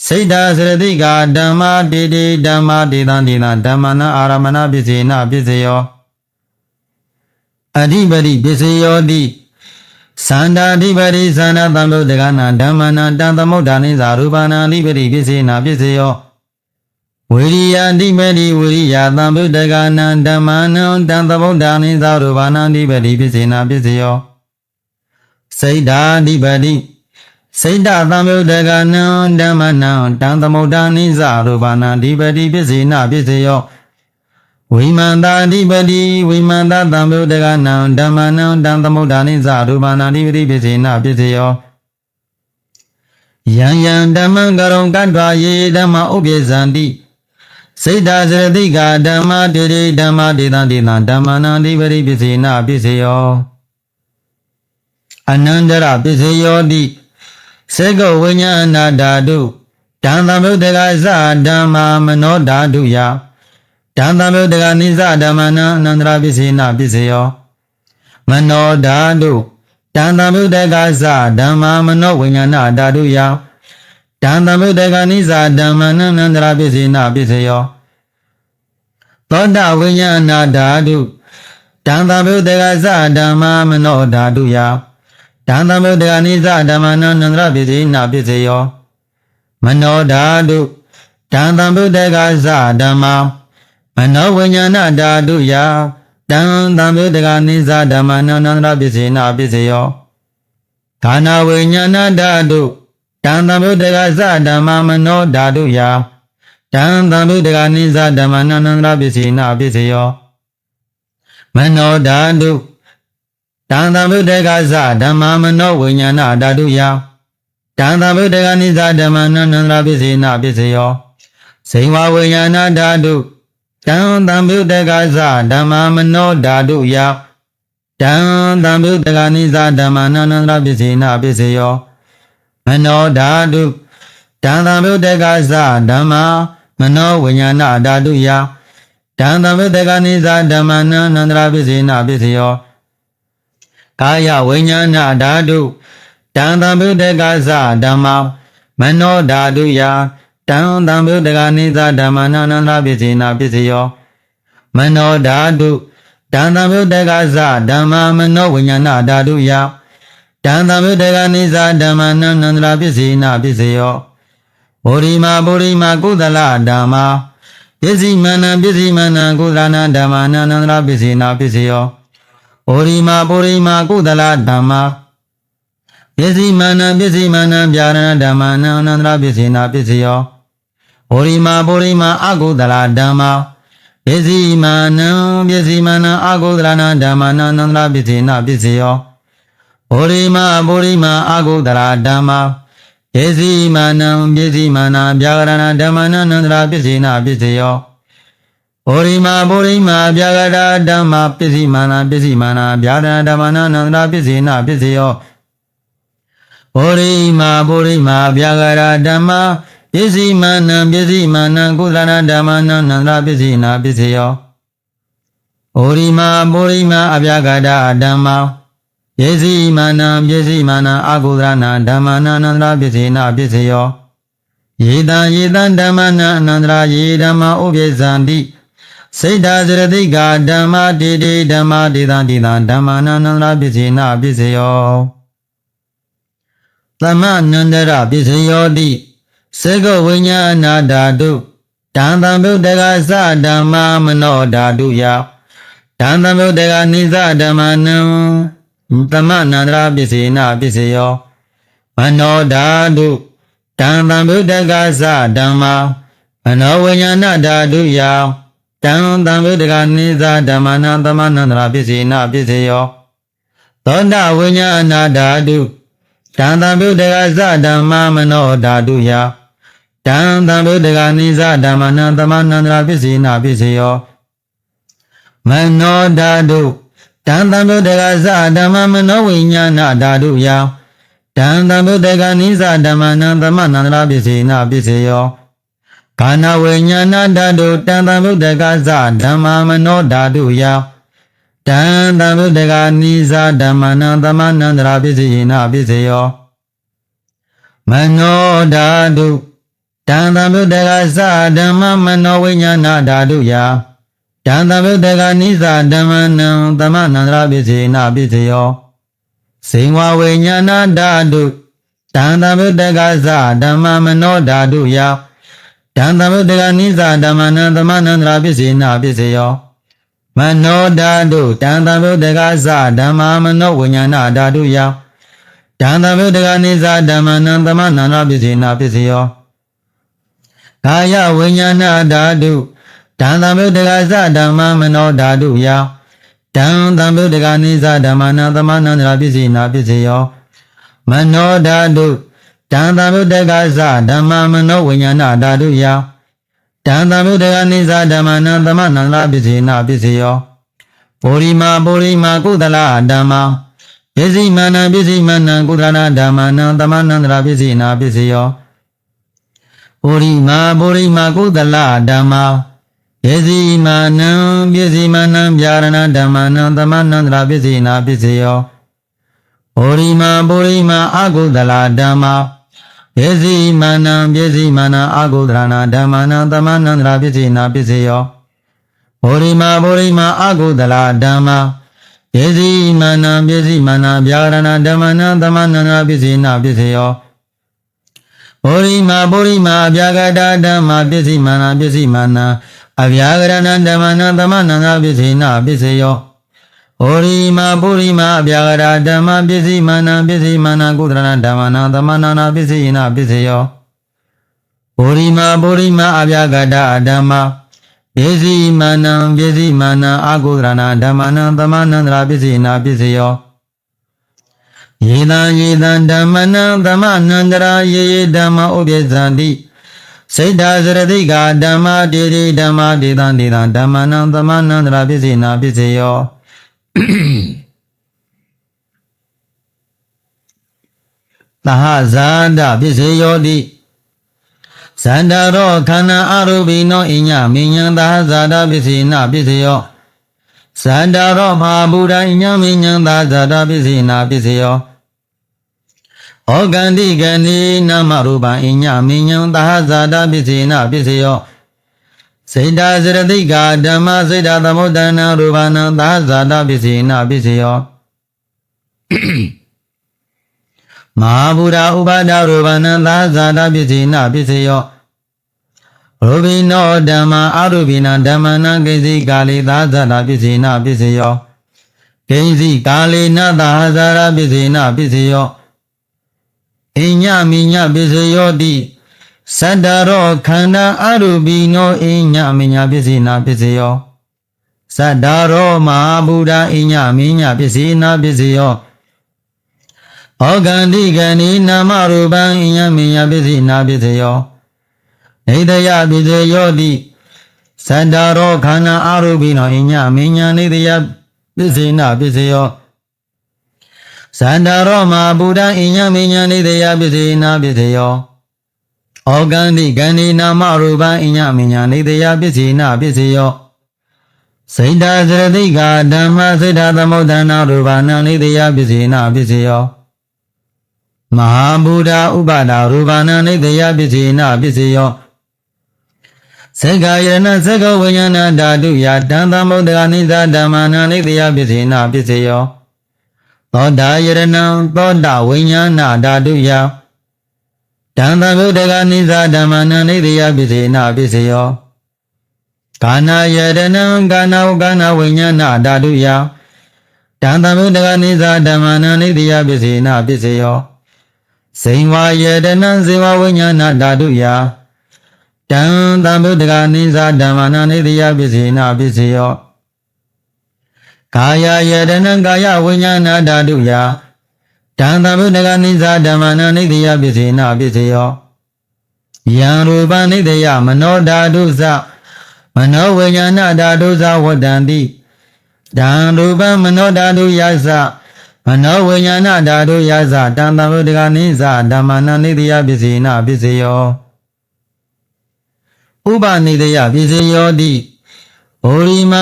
စိတ်ဓာစရတိကဓမ္မတေတိဓမ္မတေတံတေတံဓမ္မနာအာရမဏပစ္စေနပစ္စယောအဓိပတိပစ္စယောတိသန္တာဓိပတိသန္တာသံဗုဒ္ဓကနာဓမ္မနာတံသမုဒ္ဒနိသာရူပနာဓိပတိပစ္စေနပစ္စယောဝိရိယအဓိပတိဝိရိယသံဗုဒ္ဓကနာဓမ္မနာတံသမုဒ္ဒနိသာရူပနာဓိပတိပစ္စေနပစ္စယောစိတ်ဓာဓိပတိစိတ်ဓာသံဗုဒ္ဓကနာဓမ္မနာတံသမုဒ္ဒနိသာရူပနာဓိပတိပစ္စေနပစ္စယောဝိမန္တာဓိပတိဝိမန္တသံဗုဒ္ဓကနာဓမ္မနာတံသမုဒ္ဒနိသာရူပနာဓိပတိပစ္စေနပစ္စယောယံယံဓမ္မကရုံကတ္တဝယေဓမ္မဥပိသန္တိစိတ်ဓာစရတိကဓမ္မတေတိဓမ္မတေတံတေတံဓမ္မနာဓိပတိပစ္စေနပစ္စယောအနန္တရပစ္စယောတိစေကောဝိညာဏဓာတုတံသမုဒ္ဒကသဓမ္မမနောဓာတုယတံသမုဒ္ဒကနိသဓမ္မနာအနန္တရပစ္စေနပစ္စယောမနောဓာတုတံသမုဒ္ဒကသဓမ္မမနောဝိညာဏဓာတုယတံသမုဒ္ဒကနိသဓမ္မနာအနန္တရပစ္စေနပစ္စယောသောတဝိညာဏဓာတုတံသမုဒ္ဒကသဓမ္မမနောဓာတုယတံသမုဒ္ဒကနိသဓမ္မနာအနန္တရပစ္စေနပစ္စယောမနောဓာတုတံသမုဒ္ဒကသဓမ္မမနောဝိညာဏဓာတုယတံသမုဒ္ဒကနိသဓမ္မနာအနန္တရပစ္စေနပစ္စယောဌာနဝိညာဏဓာတုတံသမုဒ္ဒကသဓမ္မမနောဓာတုယတံသမုဒ္ဒကနိသဓမ္မနာအနန္တရပစ္စေနပစ္စယောမနောဓာတုတံသမုဒ္ဒကသဓမ္မမနောဝိညာဏဓာတုယတံသမုဒ္ဒကနိသဓမ္မနာအနန္တရပစ္စေနပစ္စယောဇိဝဝိညာဏဓာတုတံသမုဒ္ဒကသဓမ္မမနောဓာတုယတံသမုဒ္ဒကနိသဓမ္မနာအနန္တရပစ္စေနပစ္စယောမနောဓာတုတံသမုဒ္ဒကသဓမ္မမနောဝိညာဏဓာတုယတံသမုဒ္ဒကနိသဓမ္မနာအနန္တရပစ္စေနပစ္စယောကာယဝိညာဏဓာတုတံသမုဒ္ဒကသဓမ္မမနောဓာတုယတံသမုဒ္ဒကနိသဓမ္မနာအနန္တရပစ္စေနပစ္စယောမနောဓာတုတံသမုဒ္ဒကသဓမ္မမနောဝိညာဏဓာတုယတံသမုဒ္ဒကနိသဓမ္မနာအနန္တရပစ္စေနပစ္စယောဘောရိမာကုသလဓမ္မာပစ္စည်းမနံကုသလနာဓမ္မာနာအနန္တရပစ္စေနပစ္စယောဘောရိမာကုသလဓမ္မာပစ္စည်းမနံဗျာရဏဓမ္မာနာအနန္တရပစ္စေနပစ္စယောဘောရိမာအကုသလဓမ္မာပစ္စည်းမနံအကုသလနာဓမ္မာနာအနန္တရပစ္စေနပစ္စယောဘောရိမာအကုသလဓမ္မာပစ္စည်းမနံဗျာရဏဓမ္မာနာအနန္တရပစ္စေနပစ္စယောဘောရိမာဗျာဂရဓမ္မာပစ္စည်းမနံဗျာရဏဓမ္မာနာအနန္တရပစ္စေနပစ္စယောဘောရိမာဗျာဂရဓမ္မာပစ္စည်းမနံကုသလနာဓမ္မာနာအနန္တရပစ္စေနပစ္စယောဘောရိမာအဗျာဂရဓမ္မာပစ္စည်းမနံအကုသလနာဓမ္မာနာအနန္တရပစ္စေနပစ္စယောယေတံဓမ္မာနာအနန္တရာယေဓမ္မာဥပိသန္တိစိတ်ဓာစရတိကဓမ္မတေတိဓမ္မတေတံတေတံဓမ္မာနာအနန္တရပစ္စေနပစ္စယောသမအနန္တရပစ္စယောတိစေကောဝိညာဏဓာတုတံသမုဒ္ဒကသဓမ္မမနောဓာတုယတံသမုဒ္ဒကနိသဓမ္မနံသမအနန္တရပစ္စေနပစ္စယောမနောဓာတုတံသမုဒ္ဒကသဓမ္မမနောဝိညာဏဓာတုယတံသမုဒ္ဒကနိသဓမ္မနာသမအနန္တရပစ္စေနပစ္စယောသောတဝိညာဏဓာတုတံသမုဒ္ဒကသဓမ္မမနောဓာတုယတံသမုဒ္ဒကနိသဓမ္မနာသမအနန္တရပစ္စေနပစ္စယောမနောဓာတုတံသမုဒ္ဒကသဓမ္မမနောဝိညာဏဓာတုယတံသမုဒ္ဒကနိသဓမ္မနာသမအနန္တရပစ္စေနပစ္စယော Kana vinyana dhatu tanda buddhaka sa dhamma mano dhatu ya tanda buddhaka nisa dhammana dhamanandra pisina pisayo mano dhatu tanda buddhaka sa dhamma mano vinyana dhatu ya tanda buddhaka nisa dhammana dhamanandra pisina pisayo Singwa vinyana dhatu tanda buddhaka sa dhamma mano dhatu ya Tanda buddhaka nisa dhammana dhamanandra pisina pisayo Mano dhatu tanda buddhaka sa dhamma mano vinyana dhatu ya Tanda buddhaka nisa dhammana dhamanandra pisina pisayo Kaya vinyana dhatu tanda buddhaka sa dhamma mano dhatu ya Tanda buddhaka nisa dhammana dhamanandra pisina pisayo Mano dhatu Tanda buddhaka sa dhamma mano vinyana dhatu ya Tanda buddhaka nisa dhammana dhamanandra pisina pisayo Purima kudala dhamma Pisimana kudala dhammana dhamanandra pisina pisayo Purima kudala dhamma Pisimana vyarana dhammana dhamanandra pisina pisayo Purima akudala dhamma Pisimana akudrana dhammana dhamanandra pisina pisayo Purima akudala dhamma Pisimana vyarana dhammana dhamanandra pisina pisayo Purima avyagada dhamma pisimana avyagada dhammana dhamanandra pisina pisayo Purima avyagada dhamma pisimana kudrana dhammana dhamanandra pisina pisayo Purima avyagada dhamma pisimana akudrana dhammana dhamanandra pisina pisayo Yedan dhammana dhamanandra ye dhamma ubhyazanti Siddha saradika dhamma didi dhamma didan dhammana dhamanandra pisina pisayo Taha zanda pisayo di Sandaro khana arubino inya minyan taha zada pisina pisayo Sandaro mahabuddha inya minyan taha zada pisina pisayo Ogandi gandi namarupa inya minyan taha zada pisina pisayo Siddha saradika dhamma siddha thamudana rupana taha zada pisina pisayo Mahabuddha upada rupana taha zada pisina pisayo Rupino dhamma arupina dhammana kesi kali taha zada pisina pisayo Kesi kali na taha zada pisina pisayo Inya minya pisayo di Saddaro khanda arubino inya minya pisina pisayo Saddaro mahabuddha inya minya pisina pisayo Ogandi gani namarupan inya minya pisina pisayo Nidaya pisayo di Saddaro khanda arubino inya minya nidaya pisina pisayo Saddaro mahabuddha inya minya nidaya pisina pisayo Ogandi gani namarupan inya minya nidaya pisina pisayo Siddha saradika dhamma siddha thamudana rupana nidaya pisina pisayo Mahabuddha upada rupana nidaya pisina pisayo Sekayana seka vinyana dhatu ya tanda buddhaka nisa dhammana nidaya pisina pisayo Thoda yarana thoda vinyana dhatu ya Tanda buddhaka nisa dhammana nidaya pisina pisayo Kana yarana kana vinyana dhatu ya Tanda buddhaka nisa dhammana nidaya pisina pisayo Singwa yarana vinyana dhatu ya Tanda buddhaka nisa dhammana nidaya pisina pisayo Kaya yarana kaya vinyana dhatu ya Tanda buddhaka nisa dhammana nidaya pisina pisayo Yang rupa nidaya mano dhatu sa Mano vinyana dhatu sa vadanti Yang rupa mano dhatu yasa Mano vinyana dhatu yasa Tanda buddhaka nisa dhammana nidaya pisina pisayo ဥပနိတယပစ္စယောတိဘောရိမ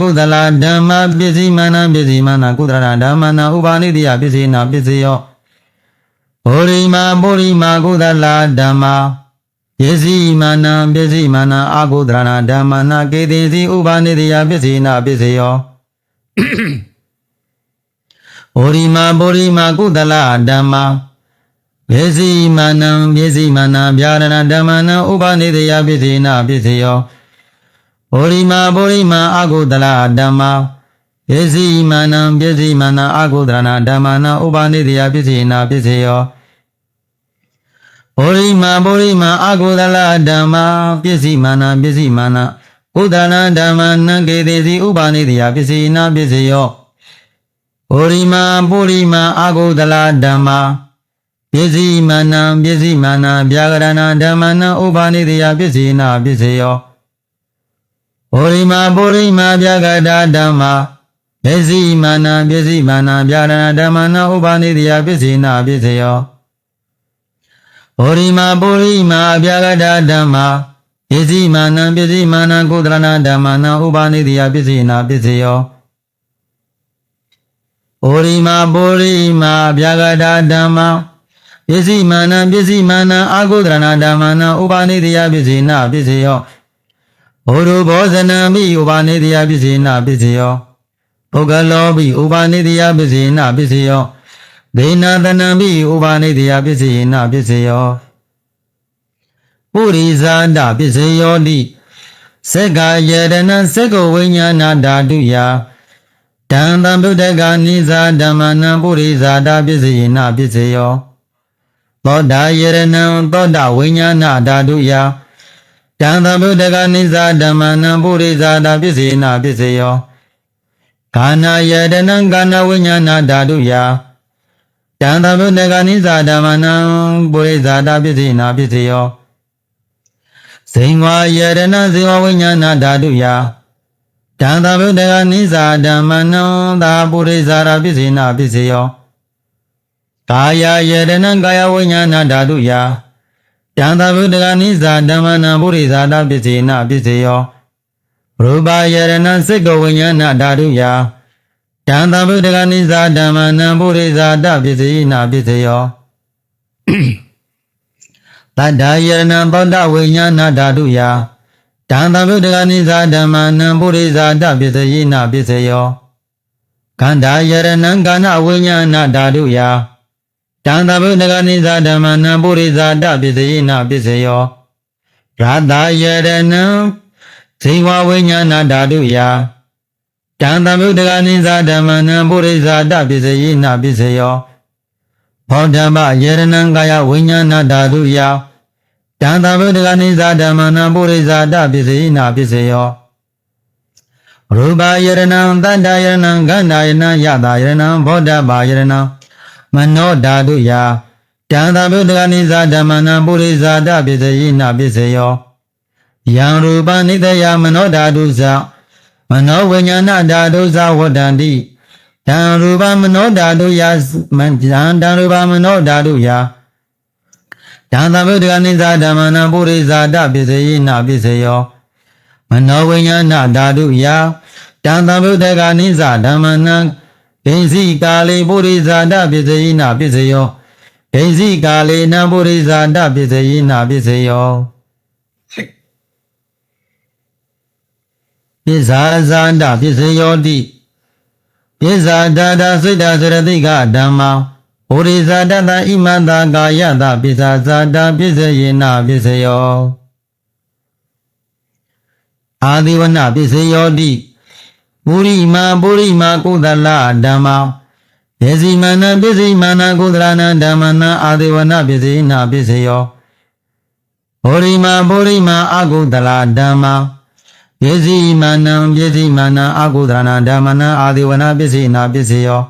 ကုသလဓမ္မပစ္စည်းမာနကုသလဓမ္မနာဥပနိတယပစ္စေနာပစ္စယောဘောရိမကုသလဓမ္မပစ္စည်းမာနအာကုသလဓမ္မနာကေတိစီဥပနိတယပစ္စေနာပစ္စယောဘောရိမကုသလဓမ္မပစ္စည်းမာနဗျာရဏဓမ္မနာဥပနိတယပစ္စေနာပစ္စယောဘောရိမအာကုသလဓမ္မပစ္စည်းမာနအာကုသလဓမ္မနာဥပနိတယပစ္စေနာပစ္စယောဘောရိမအာကုသလဓမ္မပစ္စည်းမာနကုသလဓမ္မနာကေတိစီဥပနိတယပစ္စေနာပစ္စယောဘောရိမအာကုသလဓမ္မပစ္စည်းမာနဗျာကရဏဓမ္မနာဥပနိတယပစ္စေနာပစ္စယောဘောရိမဗျာကတာဓမ္မပစ္စည်းမာနဗျာကရဏဓမ္မနာဥပနိတယပစ္စေနာပစ္စယောဘောရိမဗျာကတာဓမ္မပစ္စည်းမာနကုသလဓမ္မနာဥပနိတယပစ္စေနာပစ္စယောဘောရိမဗျာကတာဓမ္မပစ္စည်းမာနအာကုသလဓမ္မနာဥပနိတယပစ္စေနာပစ္စယောဘောရဘောဇနံမိဥပနိတယပစ္စေနာပစ္စယောပုဂ္ဂလောပိဥပနိတယပစ္စေနာပစ္စယောဒေနာတနံမိဥပနိတယပစ္စေနာပစ္စယောပုရိဇာတပစ္စယောတိစက္ကာယရဏစက္ကဝိညာဏဓာတုယတံတံဗုဒ္ဓဂာနိဇာဓမ္မနံပုရိဇာတပစ္စယေနာပစ္စယောသောတာယရဏံသောတာဝိညာဏဓာတုယတံတံဗုဒ္ဓဂာနိဇာဓမ္မနံပုရိဇာတပစ္စယေနာပစ္စယောကာနာယရဏံကာနဝိညာဏဓာတုယတံတံဗုဒ္ဓဂာနိဇာဓမ္မနံပုရိဇာတပစ္စယေနာပစ္စယောဇိဝယရဏဇိဝဝိညာဏဓာတုယတံတံဗုဒ္ဓဂာနိဇာဓမ္မနံသာပုရိဇာတပစ္စယေနာပစ္စယောကာယယရဏကာယဝိညာဏဓာတုယတံတံဗုဒ္ဓဂာနိဇာဓမ္မနံပုရိဇာတပစ္စယေနာပစ္စယောရူပယရဏစိတ်ကဝိညာဏဓာတုယတံတံဗုဒ္ဓဂာနိဇာဓမ္မနံပုရိဇာတပစ္စယေနာပစ္စယောတတ္တယရဏသောတဝိညာဏဓာတုယတံတံဗုဒ္ဓဂာနိဇာဓမ္မနံပုရိဇာတပစ္စယေနာပစ္စယောခန္ဓာယရဏကာဏဝိညာဏဓာတုယတံတံဗုဒ္ဓဂာနိဇာဓမ္မနံပုရိဇာတပစ္စယေနာပစ္စယောရတယရဏဇိဝဝိညာဏဓာတုယတံတံဗုဒ္ဓဂာနိဇာဓမ္မနံပုရိဇာတပစ္စယေနာပစ္စယောဘောဓမ္မယရဏကာယဝိညာဏဓာတုယတံတံဗုဒ္ဓဂာနိဇာဓမ္မနံပုရိဇာတပစ္စယေနာပစ္စယောရူပယရဏသတ္တယရဏခန္ဓာယရဏယတာယရဏဘောဓမ္မယရဏမနောဓာတုယတံတံဗုဒ္ဓဂာနိဇာဓမ္မနံပုရိဇာတပစ္စယေနာပစ္စယောယံရူပနိတယမနောဓာတုဇမနောဝိညာဏဓာတုဇဝတ္တန္တိတံရူပမနောဓာတုယတံရူပမနောဓာတုယတံတံဗုဒ္ဓဂာနိဇာဓမ္မနံပုရိဇာတပစ္စယေနာပစ္စယောမနောဝိညာဏဓာတုယတံတံဗုဒ္ဓဂာနိဇာဓမ္မနံဒိဉ္စီကာလေပုရိဇာတပစ္စယေနာပစ္စယောဒိဉ္စီကာလေနံပုရိဇာတပစ္စယေနာပစ္စယောပစ္ဆာဇာတပစ္စယောတိပစ္ဆာဓာတစိတ္တစရတိကဓမ္မပုရိဇာတတဣမတကာယတပစ္ဆာဇာတပစ္စယေနာပစ္စယောအာဒီဝနပစ္စယောတိပုရိမာကုသလဓမ္မပစ္စည်းမာနပစ္စည်းမာနကုသလနာဓမ္မနာအာဒီဝနပစ္စည်းနာပစ္စယောပုရိမာအကုသလဓမ္မပစ္စည်းမာနအကုသလနာဓမ္မနာအာဒီဝနပစ္စည်းနာပစ္စယော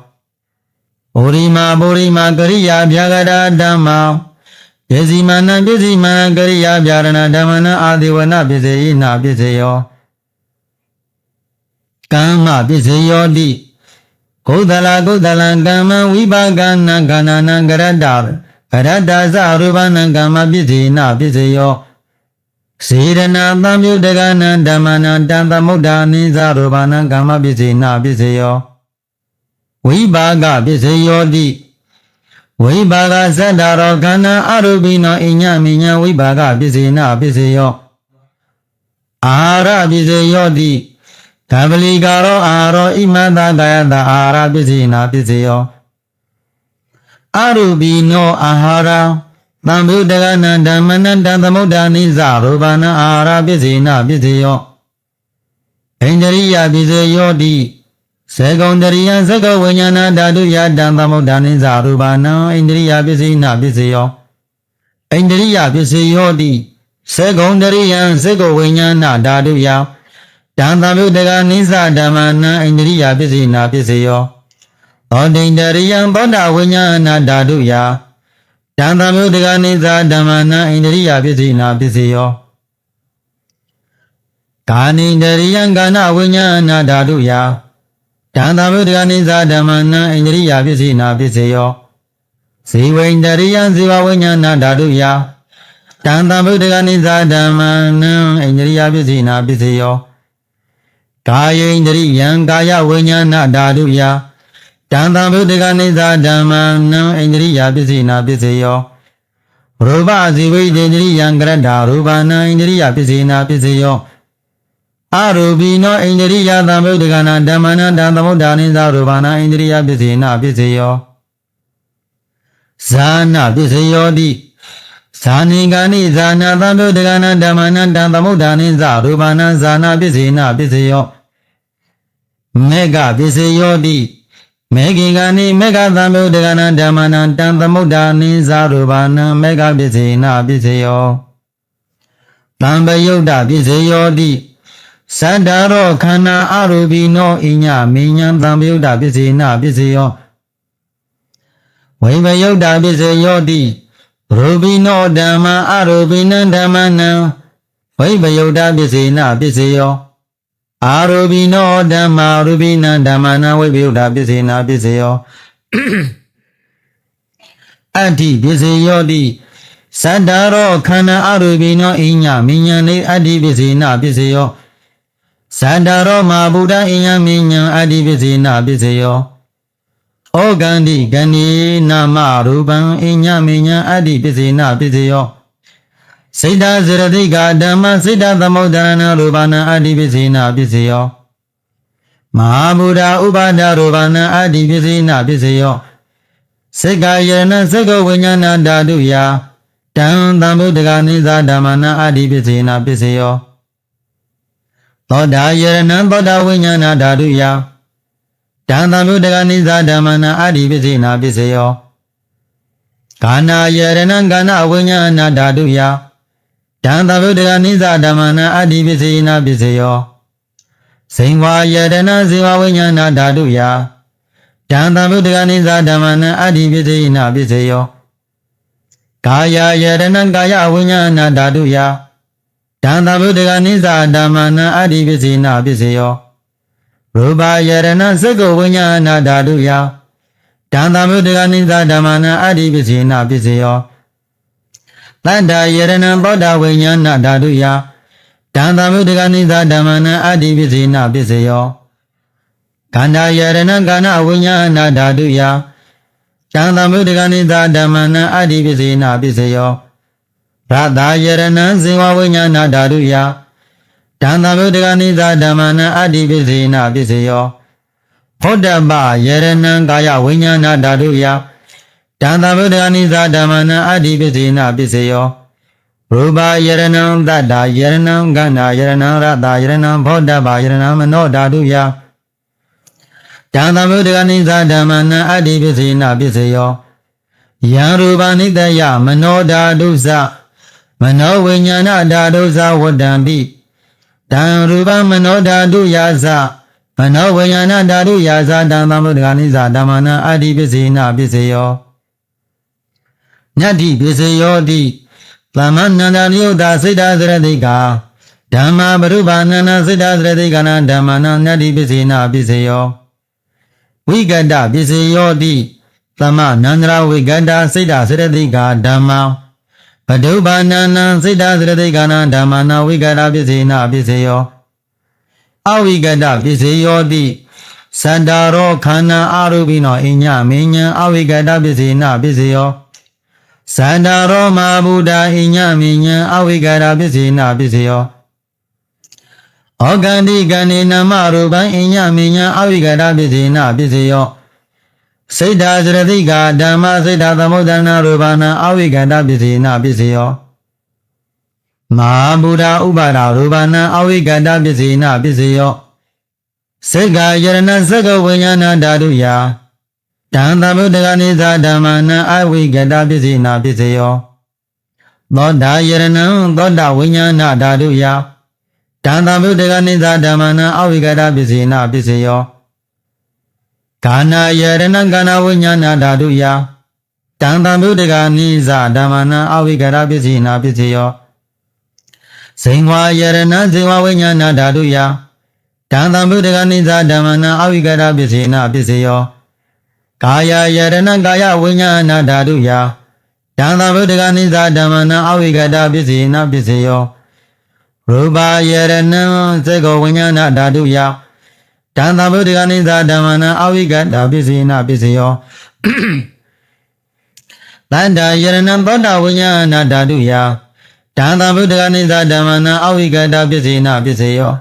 ပုရိမာကရိယာဗျာဂတာဓမ္မပစ္စည်းမာနကရိယာဗျာရဏဓမ္မနာအာဒီဝနပစ္စည်းနာပစ္စယောကမ္မပစ္စယောတိကုသလကမ္မဝိပါကနာခန္ဓာနံကရတ္တဇရူပနံကမ္မပစ္စေနာပစ္စယော စေရနာသံယုတကနံဓမ္မနံတံသမုဒ္ဒါနိသရူပနံကာမပစ္စေနာပစ္စေယောဝိပါကပစ္စေယောတိဝိပါကသတ္တရောခန္ဓာအရူပိနောအညမိညာဝိပါကပစ္စေနာပစ္စေယောအာရပစ္စေယောတိကပလီကာရောအာရောဣမတကာယတအာရပစ္စေနာပစ္စေယောအရူပိနောအာဟာရသံယုတကနံဓမ္မနံတံသမုဒ္ဒါနိသရူပနံအာရပစ္စေနာပစ္စေယောဣန္ဒရိယပစ္စေယောတိစေကုံတရိယံသက္ကဝိညာဏဓာတုယတံသမုဒ္ဒါနိသရူပနံဣန္ဒရိယပစ္စေနာပစ္စေယောဣန္ဒရိယပစ္စေယောတိစေကုံတရိယံသက္ကဝိညာဏဓာတုယတံသမုဒ္ဒကနိသဓမ္မနံဣန္ဒရိယပစ္စေနာပစ္စေယောသောတိန္ဒရိယံသောတာဝိညာဏဓာတုယတံသမုဒ္ဒကနိသဓမ္မနံဣန္ဒရိယပစ္စေနာပစ္စေယောကာနိန္ဒရိယံကာနဝိညာဏဓာတုယတံသမုဒ္ဒကနိသဓမ္မနံဣန္ဒရိယပစ္စေနာပစ္စေယောဇေဝိန္ဒရိယံဇေဝဝိညာဏဓာတုယတံသမုဒ္ဒကနိသဓမ္မနံဣန္ဒရိယပစ္စေနာပစ္စေယောကာယိန္ဒရိယံကာယဝိညာဏဓာတုယတံသမုဒ္ဒကနိသဓမ္မနံဣန္ဒရိယပစ္စေနာပစ္စေယောရူပဇေဝိတ္တိန္ဒရိယံကရတ္တာရူပနံဣန္ဒရိယပစ္စေနာပစ္စေယောအရူပိနောဣန္ဒရိယသမုဒ္ဒကနာဓမ္မနံတံသမုဒ္ဒါနိသရူပနံဣန္ဒရိယပစ္စေနာပစ္စေယောဇာနာပစ္စေယောတိဇာနိကာနိဇာနာသမုဒ္ဒကနာဓမ္မနံတံသမုဒ္ဒါနိသရူပနံဇာနာပစ္စေနာပစ္စေယောမေဃပစ္စေယောတိမေဃင်္ဂာနိမေဃသမုဒ္ဒကနာဓမ္မနံတံသမုဒ္ဒါနိသရူပနံမေဃပစ္စေနာပစ္စေယောတံပယုတ်တပစ္စေယောတိသတ္တရောခန္ဓာအရူပိနောဣညမိညာသံပယုတ်တပစ္စေနာပစ္စေယောဝိပယုတ်တပစ္စေယောတိရူပိနောဓမ္မအရူပိနံဓမ္မနံဝိပယုတ်တပစ္စေနာပစ္စေယောအာရူပိနောဓမ္မာရူပိနံဓမ္မနံဝိပယုတ်တပစ္စေနာပစ္စေယောအတ္တိပစ္စေယောတိသတ္တရောခန္ဓာအရူပိနောဣညမိညာနေအတ္တိပစ္စေနာပစ္စေယောသတ္တရောမဗုဒ္ဓဣညမိညာအတ္တိပစ္စေနာပစ္စေယောဩဂန္တိဂဏီနာမရူပံဣညမိညာအတ္တိပစ္စေနာပစ္စေယောစိတ္တဇရတိကဓမ္မစိတ္တသမုဒ္ဒနာရူပနာအတ္တိပစ္စေနာပစ္စေယောမဟာဗုဒ္ဓဥပါဒရူပနာအတ္တိပစ္စေနာပစ္စေယောစေကယရဏသက္ကဝိညာဏဓာတုယတံသမုဒ္ဒကနိသဓမ္မနာအတ္တိပစ္စေနာပစ္စေယောသောတာယရဏသောတာဝိညာဏဓာတုယတံသမုဒ္ဒကနိသဓမ္မနာအတ္တိပစ္စေနာပစ္စေယောကာနာယရဏကာနဝိညာဏဓာတုယတံသမုဒ္ဒကနိသဓမ္မနာအတ္တိပစ္စေနာပစ္စေယောဇိဝယရဏဇေဝဝိညာဏဓာတုယတံသမုဒ္ဒကနိသဓမ္မနာအတ္တိပစ္စေနာပစ္စေယောကာယယရဏကာယဝိညာဏဓာတုယတံသမုဒ္ဒကနိသဓမ္မနာအတ္တိပစ္စေနာပစ္စေယောရူပယရဏသက္ကဝိညာဏဓာတုယတံသမုဒ္ဒကနိသဓမ္မနာအတ္တိပစ္စေနာပစ္စေယောတတ္တယရဏသောတာဝိညာဏဓာတုယတံသမုဒ္ဒကနိသဓမ္မနာအတ္တိပစ္စေနာပစ္စေယောခန္ဓာယရဏကာနဝိညာဏဓာတုယတံသမုဒ္ဒကနိသဓမ္မနာအတ္တိပစ္စေနာပစ္စေယောရတယရဏဇေဝဝိညာဏဓာတုယတံသမုဒ္ဒကနိသဓမ္မနာအတ္တိပစ္စေနာပစ္စေယောဖောတပယရဏကာယဝိညာဏဓာတုယတံသမုဒ္ဒကနိသဓမ္မနာအတ္တိပစ္စေနာပစ္စေယောရူပယရဏသတ္တယရဏကန္နာယရဏရတယရဏဖောတပယရဏမနောဓာတုယတံသမုဒ္ဒကနိသဓမ္မနာအတ္တိပစ္စေနာပစ္စေယောယံရူပနိတယမနောဓာတုသမနောဝိညာဏဓာတုသဝတ္တံပိတံရူပမနောဓာတုယသမနောဝိညာဏဓာတုယသတံသမုဒ္ဒကနိသဓမ္မနာအတ္တိပစ္စေနာပစ္စေယောညတ္တိပစ္စေယောတိသမဏန္တနိယုတစိတ္တသရတိကာဓမ္မာပရုပါဏနာစိတ္တသရတိကနာဓမ္မနာညတ္တိပစ္စေနာပစ္စေယောဝိကတပစ္စေယောတိသမနန္ဒရာဝိကတစိတ္တသရတိကာဓမ္မာပ ဒုဘာနာနံစိတ္တသရတိကနာဓမ္မနာဝိကတပစ္စေနပစ္စေယောအဝိကတပစ္စေယောတိသတ္တရောခန္ဓာအာရုပိနောအညမေညံအဝိကတပစ္စေနပစ္စေယောသတ္တရောမဗုဒ္ဓအညမေညံအဝိကတပစ္စေနပစ္စေယောဩကန္တိကဏေနမရူပံအညမေညံအဝိကတပစ္စေနပစ္စေယောစိတ္တသရတိကဓမ္မစိတ္တသမုဒ္ဒနာရူပနာအဝိကတပစ္စေနပစ္စေယောမဟာဗုဒ္ဓဥပါဒရူပနာအဝိကတပစ္စေနပစ္စေယောစေကယရဏသက္ကဝိညာဏဓာတုယတံသမုဒ္ဒကနိသဓမ္မနာအဝိကတပစ္စေနပစ္စေယောသောတာယရဏသောတာဝိညာဏဓာတုယတံသမုဒ္ဒကနိသဓမ္မနာအဝိကတပစ္စေနပစ္စေယောကာနာယရဏကာနာဝိညာဏဓာတုယတံသမုဒ္ဒကနိသဓမ္မနာအဝိကတပစ္စေနပစ္စေယောဇိဝယရဏဇိဝဝိညာဏဓာတုယတံသမုဒ္ဒကနိသဓမ္မနာအဝိကတပစ္စေနပစ္စေယောကာယယရဏကာယဝိညာဏဓာတုယတံသမုဒ္ဒကနိသဓမ္မနာအဝိကတပစ္စေနပစ္စေယောရူပယရဏစေကောဝိညာဏဓာတုယတံသမုဒ္ဒကနိသဓမ္မနာအဝိကတပစ္စေနပစ္စေယောတန္တာယရဏသောတာဝိညာဏဓာတုယတံသမုဒ္ဒကနိသဓမ္မနာအဝိကတပစ္စေနပစ္စေယော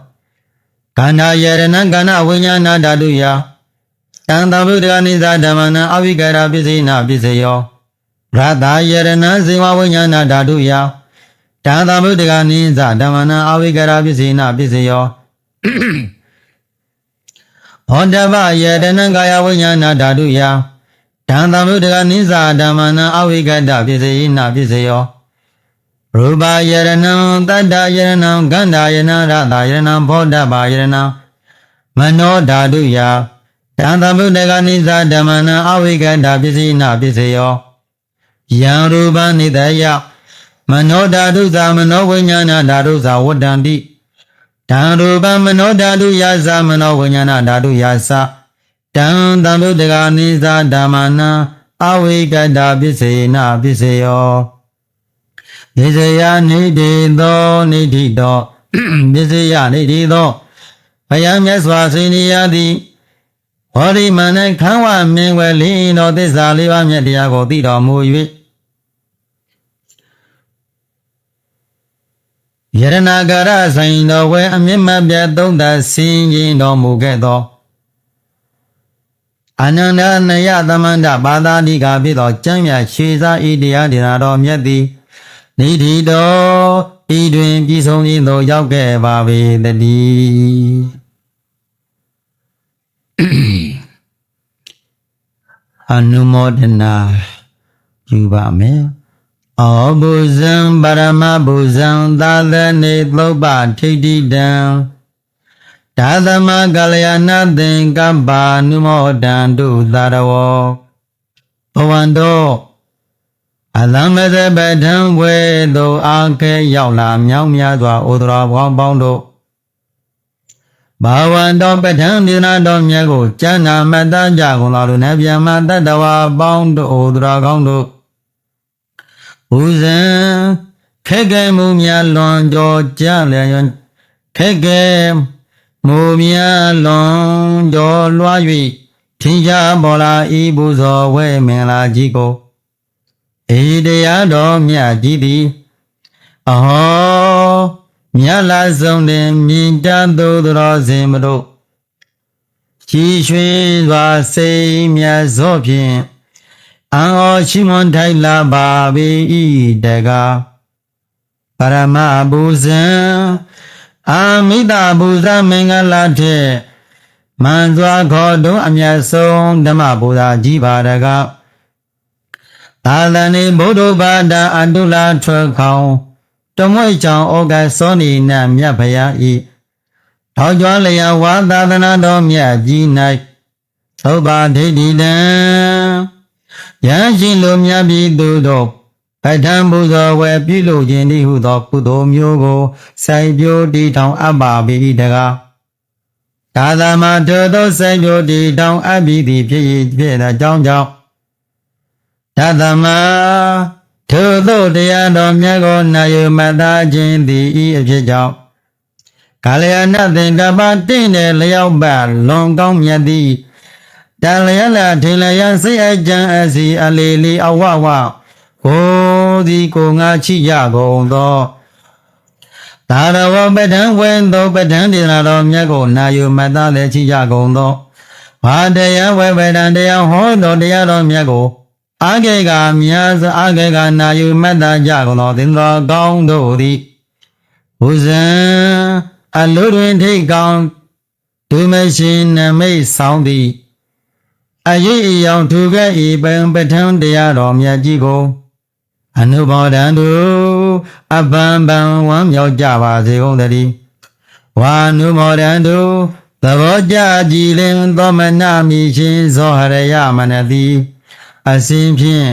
ခန္ဓာယရဏခန္ဓာဝိညာဏဓာတုယတံသမုဒ္ဒကနိသဓမ္မနာအဝိကတပစ္စေနပစ္စေယောရတယရဏဇေဝဝိညာဏဓာတုယတံသမုဒ္ဒကနိသဓမ္မနာအဝိကတပစ္စေနပစ္စေယောဟောတဗယရဏကာယဝိညာဏဓာတုယတံသမုဒ္ဒကနိသဓမ္မနာအဝိကတပစ္စေနပစ္စေယောရူပယရဏတတ္တယရဏဂန္ဓာယရဏရတယရဏဘောဓဘာယရဏမနောဓာတုယတံသမုဒ္ဒကနိသဓမ္မနာအဝိကတပစ္စေနပစ္စေယောယံရူပနိတယမနောဓာတုသမနောဝိညာဏဓာတုသဝတ္တန္တိတံရူပမနောဓာတုယသမနောဝိညာဏဓာတုယသတံသမုဒ္ဒကနိသဓမ္မနာအဝိကတပစ္စေနပစ္စေယောပစ္စယနိတိသောနိတိတောပစ္စယနိတိသောဘယံမြတ်စွာစေနိယတိဟောဒီမနခန်းဝမင်းဝဲလင်းတော်သစ္စာလေးပါးမြတ်တရားကိုသိတော်မူ၍ယရဏကာရဆိုင်တော်ဝဲအမြင့်မပြတ်သုံးသဆင်းရင်တော်မူခဲ့သောအနန္တနယသမန္တပါဠိကဖြစ်သောကျမ်းမြတ်ရှေသာဤတရားဒေနာတော်မြတ်သည်နိတိတောဤတွင်ပြည်ဆုံးခြင်းသို့ရောက်ခဲ့ပါပေတည်းအနုမောဒနာယူပါမယ်ဩဘုဇံပရမဘုဇံသာသနေသုပ္ပထိဋ္ဌိတံဒါသမကလျာဏသင်္ကပ္ပါနုမောဒံတုသာရဝောဘဝန္တောအလံမဇပထံဝေသို့အာခဲရောက်လာမြောင်းများစွာဩဒရာဘောင်းပေါင်းတို့ဘာဝန္တောပထံဒီနာတော်မြတ်ကိုကျမ်းနာမတ္တကြကုန်လာလို့နဗျမတတ္တဝါပေါင်းတို့ဩဒရာကောင်းတို့ဘုဇံခက်ခဲမှုများလွန်ကြောကြလျင်ခက်ခဲမှုများလွန်ကြောလွှား၍ထင်ရှားပေါ်လာဤဘုဇောဝဲမင်္ဂလာကြီးကိုဧတရားတော်မြတ်ကြီးသည်အဟောမြတ်လာဆုံးတွင်မြင်တတ်သောတော်စင်မတို့ရှိရွှင်စွာစိတ်မြတ်သောဖြင့်အံဩရှိမွန်ထိုင်လာပါပေ၏တကားပရမဘုဇံအာမိတဘုဇံမင်္ဂလာထက်မန်စွာခေါ်တို့အမြတ်ဆုံးဓမ္မဘုရားကြီးပါတကားသာသနေဗုဒ္ဓဘာသာအတုလာထွက်ခေါင်တမွေကြောင့်ဩကစောနိနမြတ်ဖရာဤထောက်ကြွလျာဝါသာသနာတော်မြတ်ကြီး၌သုဘဒိဋ္ဌိတံယံရှိလိုမြတ်ပြည်သူတို့ပဋ္ဌံဘုဇောဝဲပြုလို့ခြင်းဤဟုသောကုသိုလ်မျိုးကိုစိုက်ပျိုးတည်ထောင်အပ်ပါပေ၏တကားသာသမထိုသောစိုက်ပျိုးတည်ထောင်အပ်ပြီးသည်ဖြစ်၏ဖြစ်သောကြောင့်သတ္တမ ထို့သောတရားတော်မြတ်ကိုနာယူမှတ်သားခြင်းသည်ဤအဖြစ်ကြောင့်ကာလယနာသင်္ကပ္ပတင့်တဲ့လျောက်ပတ်လွန်ကောင်းမြတ်သည်တန်လျက်လာထင်လျက်စိတ်အကြံအစီအလီလီအဝဝကိုသည်ကိုငါချိရကုန်သောသာရဝပဒံဝေသောပဒံဒေနာတော်မြတ်ကိုနာယူမှတ်သားလည်းချိရကုန်သောဘာတရားဝေပဒံတရားဟောတော်တရားတော်မြတ်ကိုအာဂေကမြတ်စွာအာဂေကနာယူမှတ်သားကြကုန်သောသင်္သောကောင်းတို့သည်ဘုဇံအလိုတွင်ထိတ်ကောင်းဒုမရှိနမိတ်ဆောင်သည်အရေးအယောင်ထူခဲ့ဤပံပထံတရားတော်မြတ်ကြီးကိုအနုဘောဒံတုအပံပံဝမ်းမြောက်ကြပါစေကုန်သတည်းဝါနုမောဒံတုသဘောကြကြည်လင်သောမနာမိရှင်ဇောဟရယမနတိအစဉ်ဖြင့်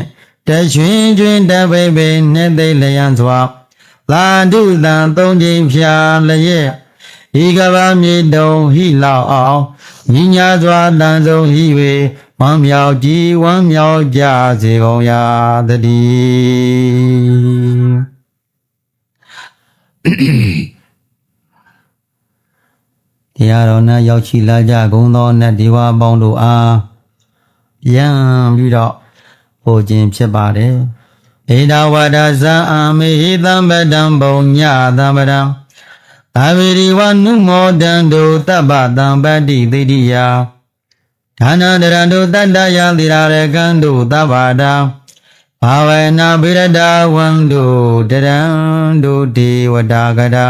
တရွှင်ကျွင်တပိပိနှင့်သိလျံစွာသာဓုတံသုံးချိန်ဖြာလျက်ဤကဘာမြေတုံဟိလောက်အောင်ညီညာစွာတန်ဆုံးဟိ၍ဝမ်းမြောက်ကြည်ဝမ်းမြောက်ကြစေကုန်ရာတည်းတရားတော်နဲ့ရောက်ရှိလာကြကုန်သောနတ်ဒီဝါပေါင်းတို့အားပြန်ပြီးတော့ဟောခြင်းဖြစ်ပါတယ်ဧဒဝဒဇာအာမေဟိတံပဒံဘုံညသံပဒံသာဝေရိဝနုမောဒံတုတပ္ပတံပတ္တိသိတိယဒါနန္တရံတုတတ္တယသီရာရကံတုသဗ္ဗဒံဘာဝနာဗိရဒဝံတုတရံတုဒေဝတာကတာ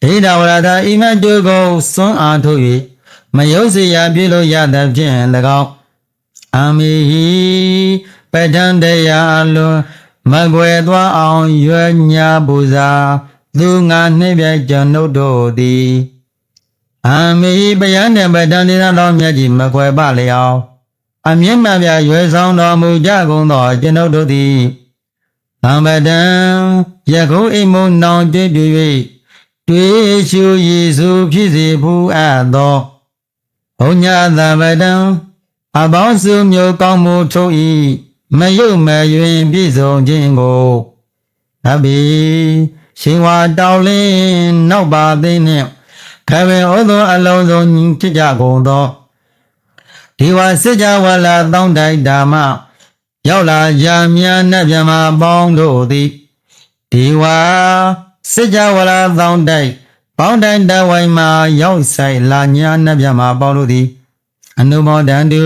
ဣဒဝရသာဣမတုကိုစွန့်အားထုတ်၍မယုတ်စေရာပြုလို့ရသဖြင့်၎င်းအမိဟိပဋ္ဌံတရားလွန်မကွယ်သွားအောင်ရွယ်ညာပူဇာသူငါနှိမ့်ပြကျွန်ုပ်တို့သည်အမိဟိပယံနှင့်ပဋ္ဌံတရားတော်မြတ်ကြီးမကွယ်ပါလျောက်အမြင့်မြတ်ပြရွယ်ဆောင်တော်မူကြကုန်သောကျွန်ုပ်တို့သည်သံပဒံယခုအိမ်မုံနောင်တွေ့ပြု၍တွေ့ရှုယေစုဖြစ်စေဘူးအပ်သောဘုံညာသံပဒံအပေါင်းစုမျိုးကောင်းမှုထုတ်၏မယုတ်မယွင်ပြည့်စုံခြင်းကိုသဗ္ဗေရှင်ဝါတောင်းလင်းနောက်ပါသိနှင့်ခဝေဩသောအလုံးစုံဖြစ်ကြကုန်သောဒီဝါစစ်ကြဝလာတောင်းတိုက်ဓမ္မရောက်လာရာမြတ်နတ်မြမပေါင်းတို့သည်ဒီဝါစစ်ကြဝလာတောင်းတိုက်ပေါင်းတိုင်တဝိုင်မှာရောက်ဆိုင်လာညာနတ်မြမပေါင်းတို့သည်အနုမောဒံတု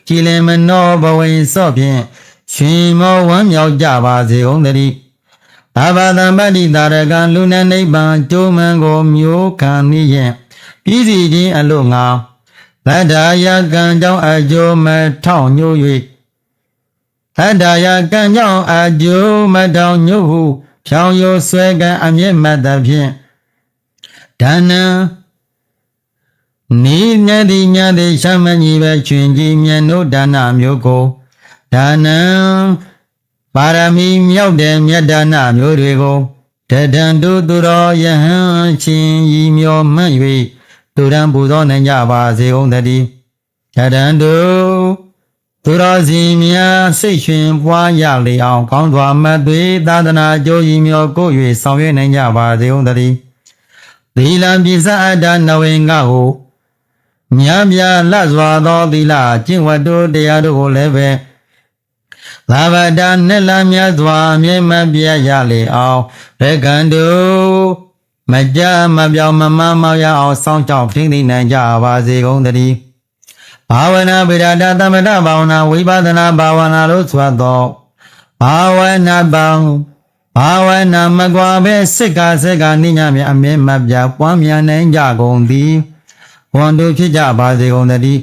ကြည်လင်မနောဘဝိစော့ဖြင့်ရှင်မောဝမ်းမြောက်ကြပါစေကုန်သတည်းဘာဝတံပတ္တိတာရကံလူနနိဗ္ဗာန်ကျိုးမှန်ကိုမျိုးခံနည်းဖြင့်ပြည်စီခြင်းအလို့ငါသတ္တရာကံကြောင့်အကျိုးမထောင်ညို့၍သတ္တရာကံကြောင့်အကျိုးမထောင်ညို့ဟုဖြောင်းရိုးဆွဲကံအမျက်မှတ်သဖြင့်ဒါနံနိညတိညတိရှမကြီးပဲချွင်ကြီးမြတ်တို့ဒါနမျိုးကိုဒါနံပါရမီမြောက်တဲ့မြတ်ဒါနမျိုးတွေကိုတဒံတို့သူတော်ယဟန်ချင်းဤမျိုးမှတ်၍သူရန်ပူဇော်နိုင်ကြပါစေကုန်သတည်းတဒံတို့သူတော်စီများစိတ်ရှင်ပွားရလေအောင်ကောင်းစွာမတ်သွေသာသနာကြိုးဤမျိုးကို၍ဆောင်ရွက်နိုင်ကြပါစေကုန်သတည်းသီလပိစအတ္တနဝေငါဟုမြတ်မြတ်လတ်စွာသောသီလကျင့်ဝတ်တို့တရားတို့ကိုလည်းပဲလာဘတာနဲ့လာမြတ်စွာအမြဲမပြတ်ရလေအောင်ဘကံတို့မကြမပြောင်းမမမောက်ရအောင်စောင့်ကြောက်ထိမ့်သိနိုင်ကြပါစေကုန်သတည်းဘာဝနာဗေဒတာသမထဘာဝနာဝိပဿနာဘာဝနာလို့ဆိုသောဘာဝနာပေါင်းဘာဝနာမကွာပဲစိတ်ကနိညာမြအမြဲမပြတ်ပွားများနိုင်ကြကုန်သည်ဝန်တို့ဖြစ်ကြပါစေကုန်သတည်း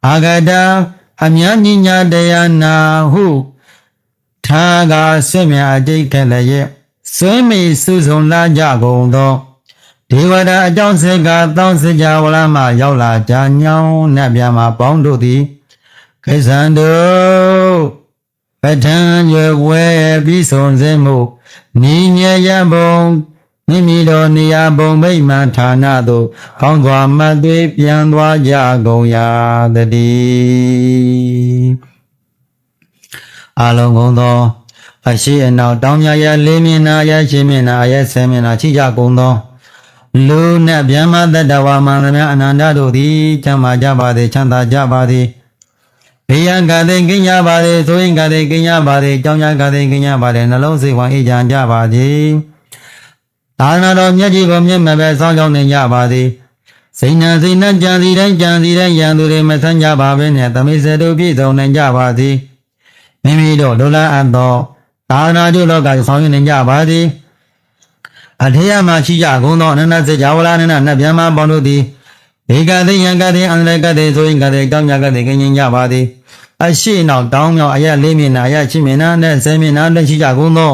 အာဂတအမြတ်ညညာတရားနာဟုထာကဆွေမြအတိတ်ခက်လည်းရဲ့ဆွေမိစုဆုံလာကြကုန်သောဒေဝတာအကြောင်းစေကတောင်းစကြဝဠာမှရောက်လာကြညောင်းနတ်ပြမပေါင်းတို့သည်ခိစ္ဆန္တုပဋ္ဌာန်းရွယ်ဝဲပြီးဆုံးစေမှုနိညယဘုံမိမိတို့နေရာဘုံမိမှန်ဌာနသို့ကောင်းစွာမှတ်သွေးပြန်သွားကြကုန်ရာတည်း အာလုံးကုန်သောအရှိအနောက်တောင်းမြရလေးမျက်နှာရရှိမျက်နှာရဆယ်မျက်နှာချိကြကုန်သောလူနှင့်ဗျမတတ္တဝါမန္တမြအနန္တတို့သည်ချမ်းသာကြပါသည်ချမ်းသာကြပါသည်ဘေးရန်ကတိကင်းကြပါသည်ဆိုရင်ကတိကင်းကြပါသည်ကြောင်းကြကတိကင်းကြပါသည်နှလုံးစိတ်ဝမ်းအေးချမ်းကြပါသည်သာသနာတော်မြတ်ကြီးကိုမြတ်မပဲဆောင်းကြောင်းနေကြပါသည်စိတ်နှံကြံစီတိုင်းရန်သူတွေမဆန်းကြပါဘဲနဲ့သမိစေတို့ပြည့်စုံနိုင်ကြပါသည်မိမိတို့လိုလားအပ်သောသာသနာ့လောကဆောင်ရွက်နေကြပါသည်အထေယမှာရှိကြကုန်သောအနန္တစေကြဝဠာနန္ဒနတ်ဗျမပေါင်းတို့သည်ဘေကတိယံကတိအန္တရကတိဆိုရင်ကတိကောင်းမြတ်ကတိကင်းကြပါသည်အရှိနောက်တောင်းမြောက်အရလေးမျက်နှာအရရှိမျက်နှာနဲ့ဆယ်မျက်နှာလက်ရှိကြကုန်သော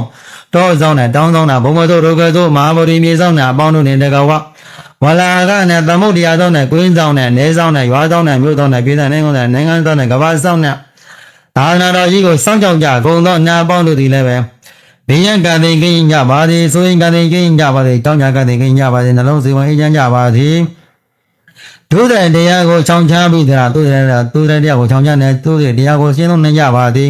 တောဆောင်နဲ့တောင်းဆောင်တာဘုံမသောဒုက္ခသောမဟာဗောဓိမြေဆောင်နဲ့အပေါင်းတို့နဲ့တကဝဝလာကနဲ့သမုဒ္ဒရာဆောင်နဲ့ကွင်းဆောင်နဲ့နေဆောင်နဲ့ရွာဆောင်နဲ့မြို့ဆောင်နဲ့ပြည်တဲ့နိုင်ငံဆောင်နဲ့ကဘာဆောင်နဲ့သာသနာတော်ကြီးကိုစောင့်ကြောက်ကြကုန်သောနာပေါင်းတို့သည်လည်းပဲဘေးရန်ကတိကင်းကြပါသည်ဆိုရင်ကတိကင်းကြပါသည်တောင်းကြကတိကင်းကြပါသည်နှလုံးစိတ်ဝမ်းအေးချမ်းကြပါသည်ဒုတဲ့တရားကိုချောင်ချပြီးသလားသူတဲ့တရားကိုချောင်ချနဲ့သူတဲ့တရားကိုရှင်းလုံးနေကြပါသည်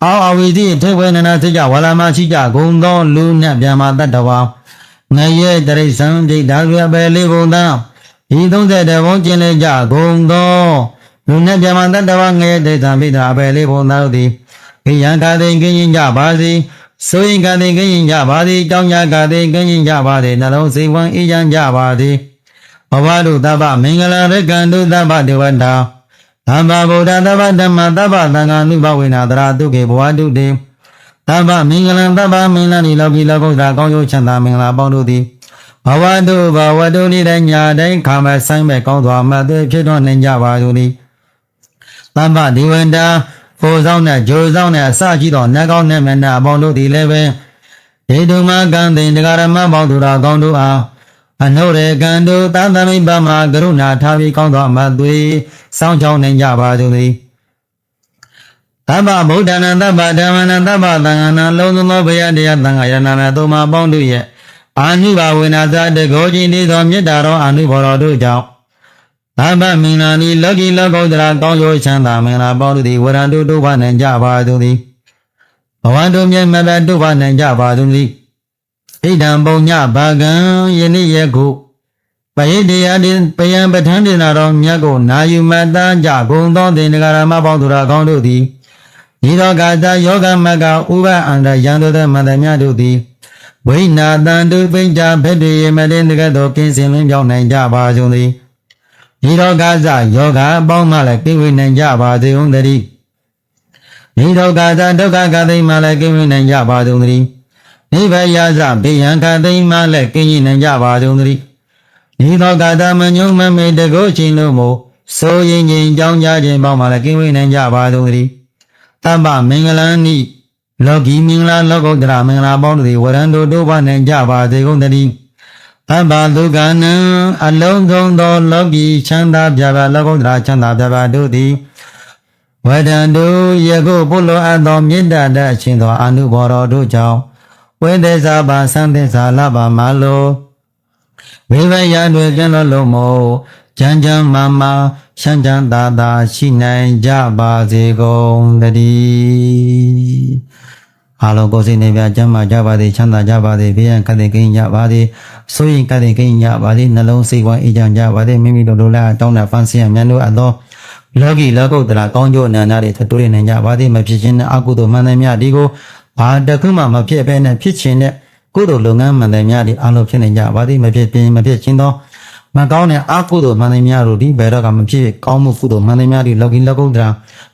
အောအဝိဇ္ဇိထေဝေနနာစိတ်ကြဝါလာမရှိကြကုန်သောလူနှင့်ဗျမတတ္တဝါငရဲတရိษံဒိဋ္ဌာရပဲလေးဘုံသာဤ30ဘုံကျင်လေကြကုန်သောလူနှင့်ဗျမတတ္တဝါငရဲဒိဋ္ဌာပိတာအပဲလေးဘုံသာတို့သည်ကိယံကာတိကင်းကြပါသည်ဆိုရင်ကတိကင်းကြပါသည်တောင်းကြကတိကင်းကြပါသည်နှလုံးစိတ်ဝမ်းအေးချမ်းကြပါသည်ဘဝတုသဗ္ဗမင်္ဂလာရကံတုသဗ္ဗဒေဝတာသမ္မာဗုဒ္ဓသဗ္ဗဓမ္မသဗ္ဗသံဃာနုဘဝေနာတရာတုကေဘဝတုတေသဗ္ဗမင်္ဂလံသဗ္ဗမင်္ဂလာနိလောကီလောကုတ္တရာကောင်းကျိုးချမ်းသာမင်္ဂလာပေါင်းတို့သည်ဘဝတုနေ့တိုင်းညတိုင်းခါမဆိုင်မဲ့ကောင်းစွာမှတ်သွေးဖြစ်တော်နိုင်ကြပါစို့သည်သဗ္ဗဒေဝတာကိုယ်ဆောင်နဲ့ဂျိုးဆောင်နဲ့အစရှိသောနတ်ကောင်းနဲ့မနာအပေါင်းတို့သည်လည်းပဲဒေတုမကံသိင်တရားဓမ္မပေါင်းသူတော်ကောင်းတို့အားအနုရေကံတို့သာသမိပ္ပမှာကရုဏာထားပြီးကောင်းသောအမှတ်သွေးစောင့်ချောင်းနိုင်ကြပါစို့သည်သဗ္ဗဗုဒ္ဓနာသဗ္ဗဓမ္မနာသဗ္ဗသံဃာနာလုံးစုံသောဘုရားတရားသံဃာယနာနာသုံးပါးပေါင်းတို့ရဲ့အာနုဘဝေနာသတကောခြင်းဤသောမေတ္တာတော်အာနုဘော်တော်တို့ကြောင့်သဗ္ဗမင်္ဂလာနိလောကီလောကုတ္တရာကောင်းကျိုးချမ်းသာမင်္ဂလာပေါင်းတို့သည်ဝရံတို့တို့ဘာနိုင်ကြပါစို့သည်ဘဝတို့မြတ်မြတ်တို့ဘာနိုင်ကြပါစို့သည်ဣဒံပုံညဘာကံယနေ့ယခုပယိတရားတိပယံပဋ္ဌာန်းဒေနာတော်မြတ်ကိုနာယူမတ္တကြဂုံသောတင်္ဂရမပေါင်းသူတော်ကောင်းတို့သည်ဤသောကာသယောဂမကဥပအန္တယံတို့သောမန္တမြတို့သည်ဝိနာတံတုပိဉ္စဖက်တွေမတင်တကသောကင်းစင်လင်းပြောင်းနိုင်ကြပါကြုံသည်ဤသောကာသယောဂအပေါင်းမှလည်းကိဝေနိုင်ကြပါစေဦးတည်းဤသောကာသဒုက္ခကသိမှလည်းကိဝေနိုင်ကြပါကြုံသည်နိဗ္ဗာယသဘေယံခသိမှလည်းကိဉ္နိုင်ကြပါကြုံသည်ဤသောကာသမညုံမမေတကုချင်းတို့မို့ဆိုရင်ချင်းကြောင်းကြခြင်းပေါင်းမှလည်းကိဝေနိုင်ကြပါကြုံသည်သဗ္ဗမင်္ဂလံနိလောကီမင်္ဂလာလောကုတ္တရာမင်္ဂလာပေါင်းတို့သည်ဝရံတို့တို့ဘာနိုင်ကြပါစေကုန်သတည်းသဗ္ဗဒုက္ခနံအလုံးစုံသောလောကီချမ်းသာပြပါလောကုတ္တရာချမ်းသာပြပါတို့သည်ဝရံတို့ယခုပုလောအပ်သောမေတ္တာတအချင်းသောအာနုဘော်တော်တို့ကြောင့်ဝိသေသာပါသံသေသာလပါမလောဝိဝယတွင်ကျန်လို့မို့ချမ်းချမ်းမာမာချမ်းချမ်းသာသာရှိနိုင်ကြပါစေကုန်သတည်းအားလုံးကိုယ်စိတ်နှပြကျမ်းမာကြပါစေချမ်းသာကြပါစေဘေးရန်ကတဲ့ကိန်းကြပါစေဆိုရင်ကတဲ့ကိန်းကြပါစေနှလုံးစိတ်ဝမ်းအေးချမ်းကြပါစေမိမိတို့လိုလားတောင်းတာဖန်ဆင်းရမြန်တို့အသောလောကီလောကုတ္တရာကောင်းကျိုးအနန္တတွေထတိုးနေကြပါစေမဖြစ်ခြင်းနဲ့အကုသိုလ်မှန်သမျှဒီကိုဘာတခုမှမဖြစ်ဘဲနဲ့ဖြစ်ခြင်းနဲ့ကုသိုလ်လုပ်ငန်းမှန်သမျှဒီအလုံးဖြစ်နေကြပါစေမဖြစ်ခြင်းသောမကောင်းတဲ့အကုသိုလ်မှန်သမျှတို့ဒီဘယ်တော့မှမဖြစ်ကောင်းမှုကုသိုလ်မှန်သမျှဒီလောကီလောကုတ္တရာ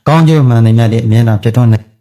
ကောင်းကျိုးမှန်သမျှဒီအမြဲတမ်းဖြစ်ထွန်းနေ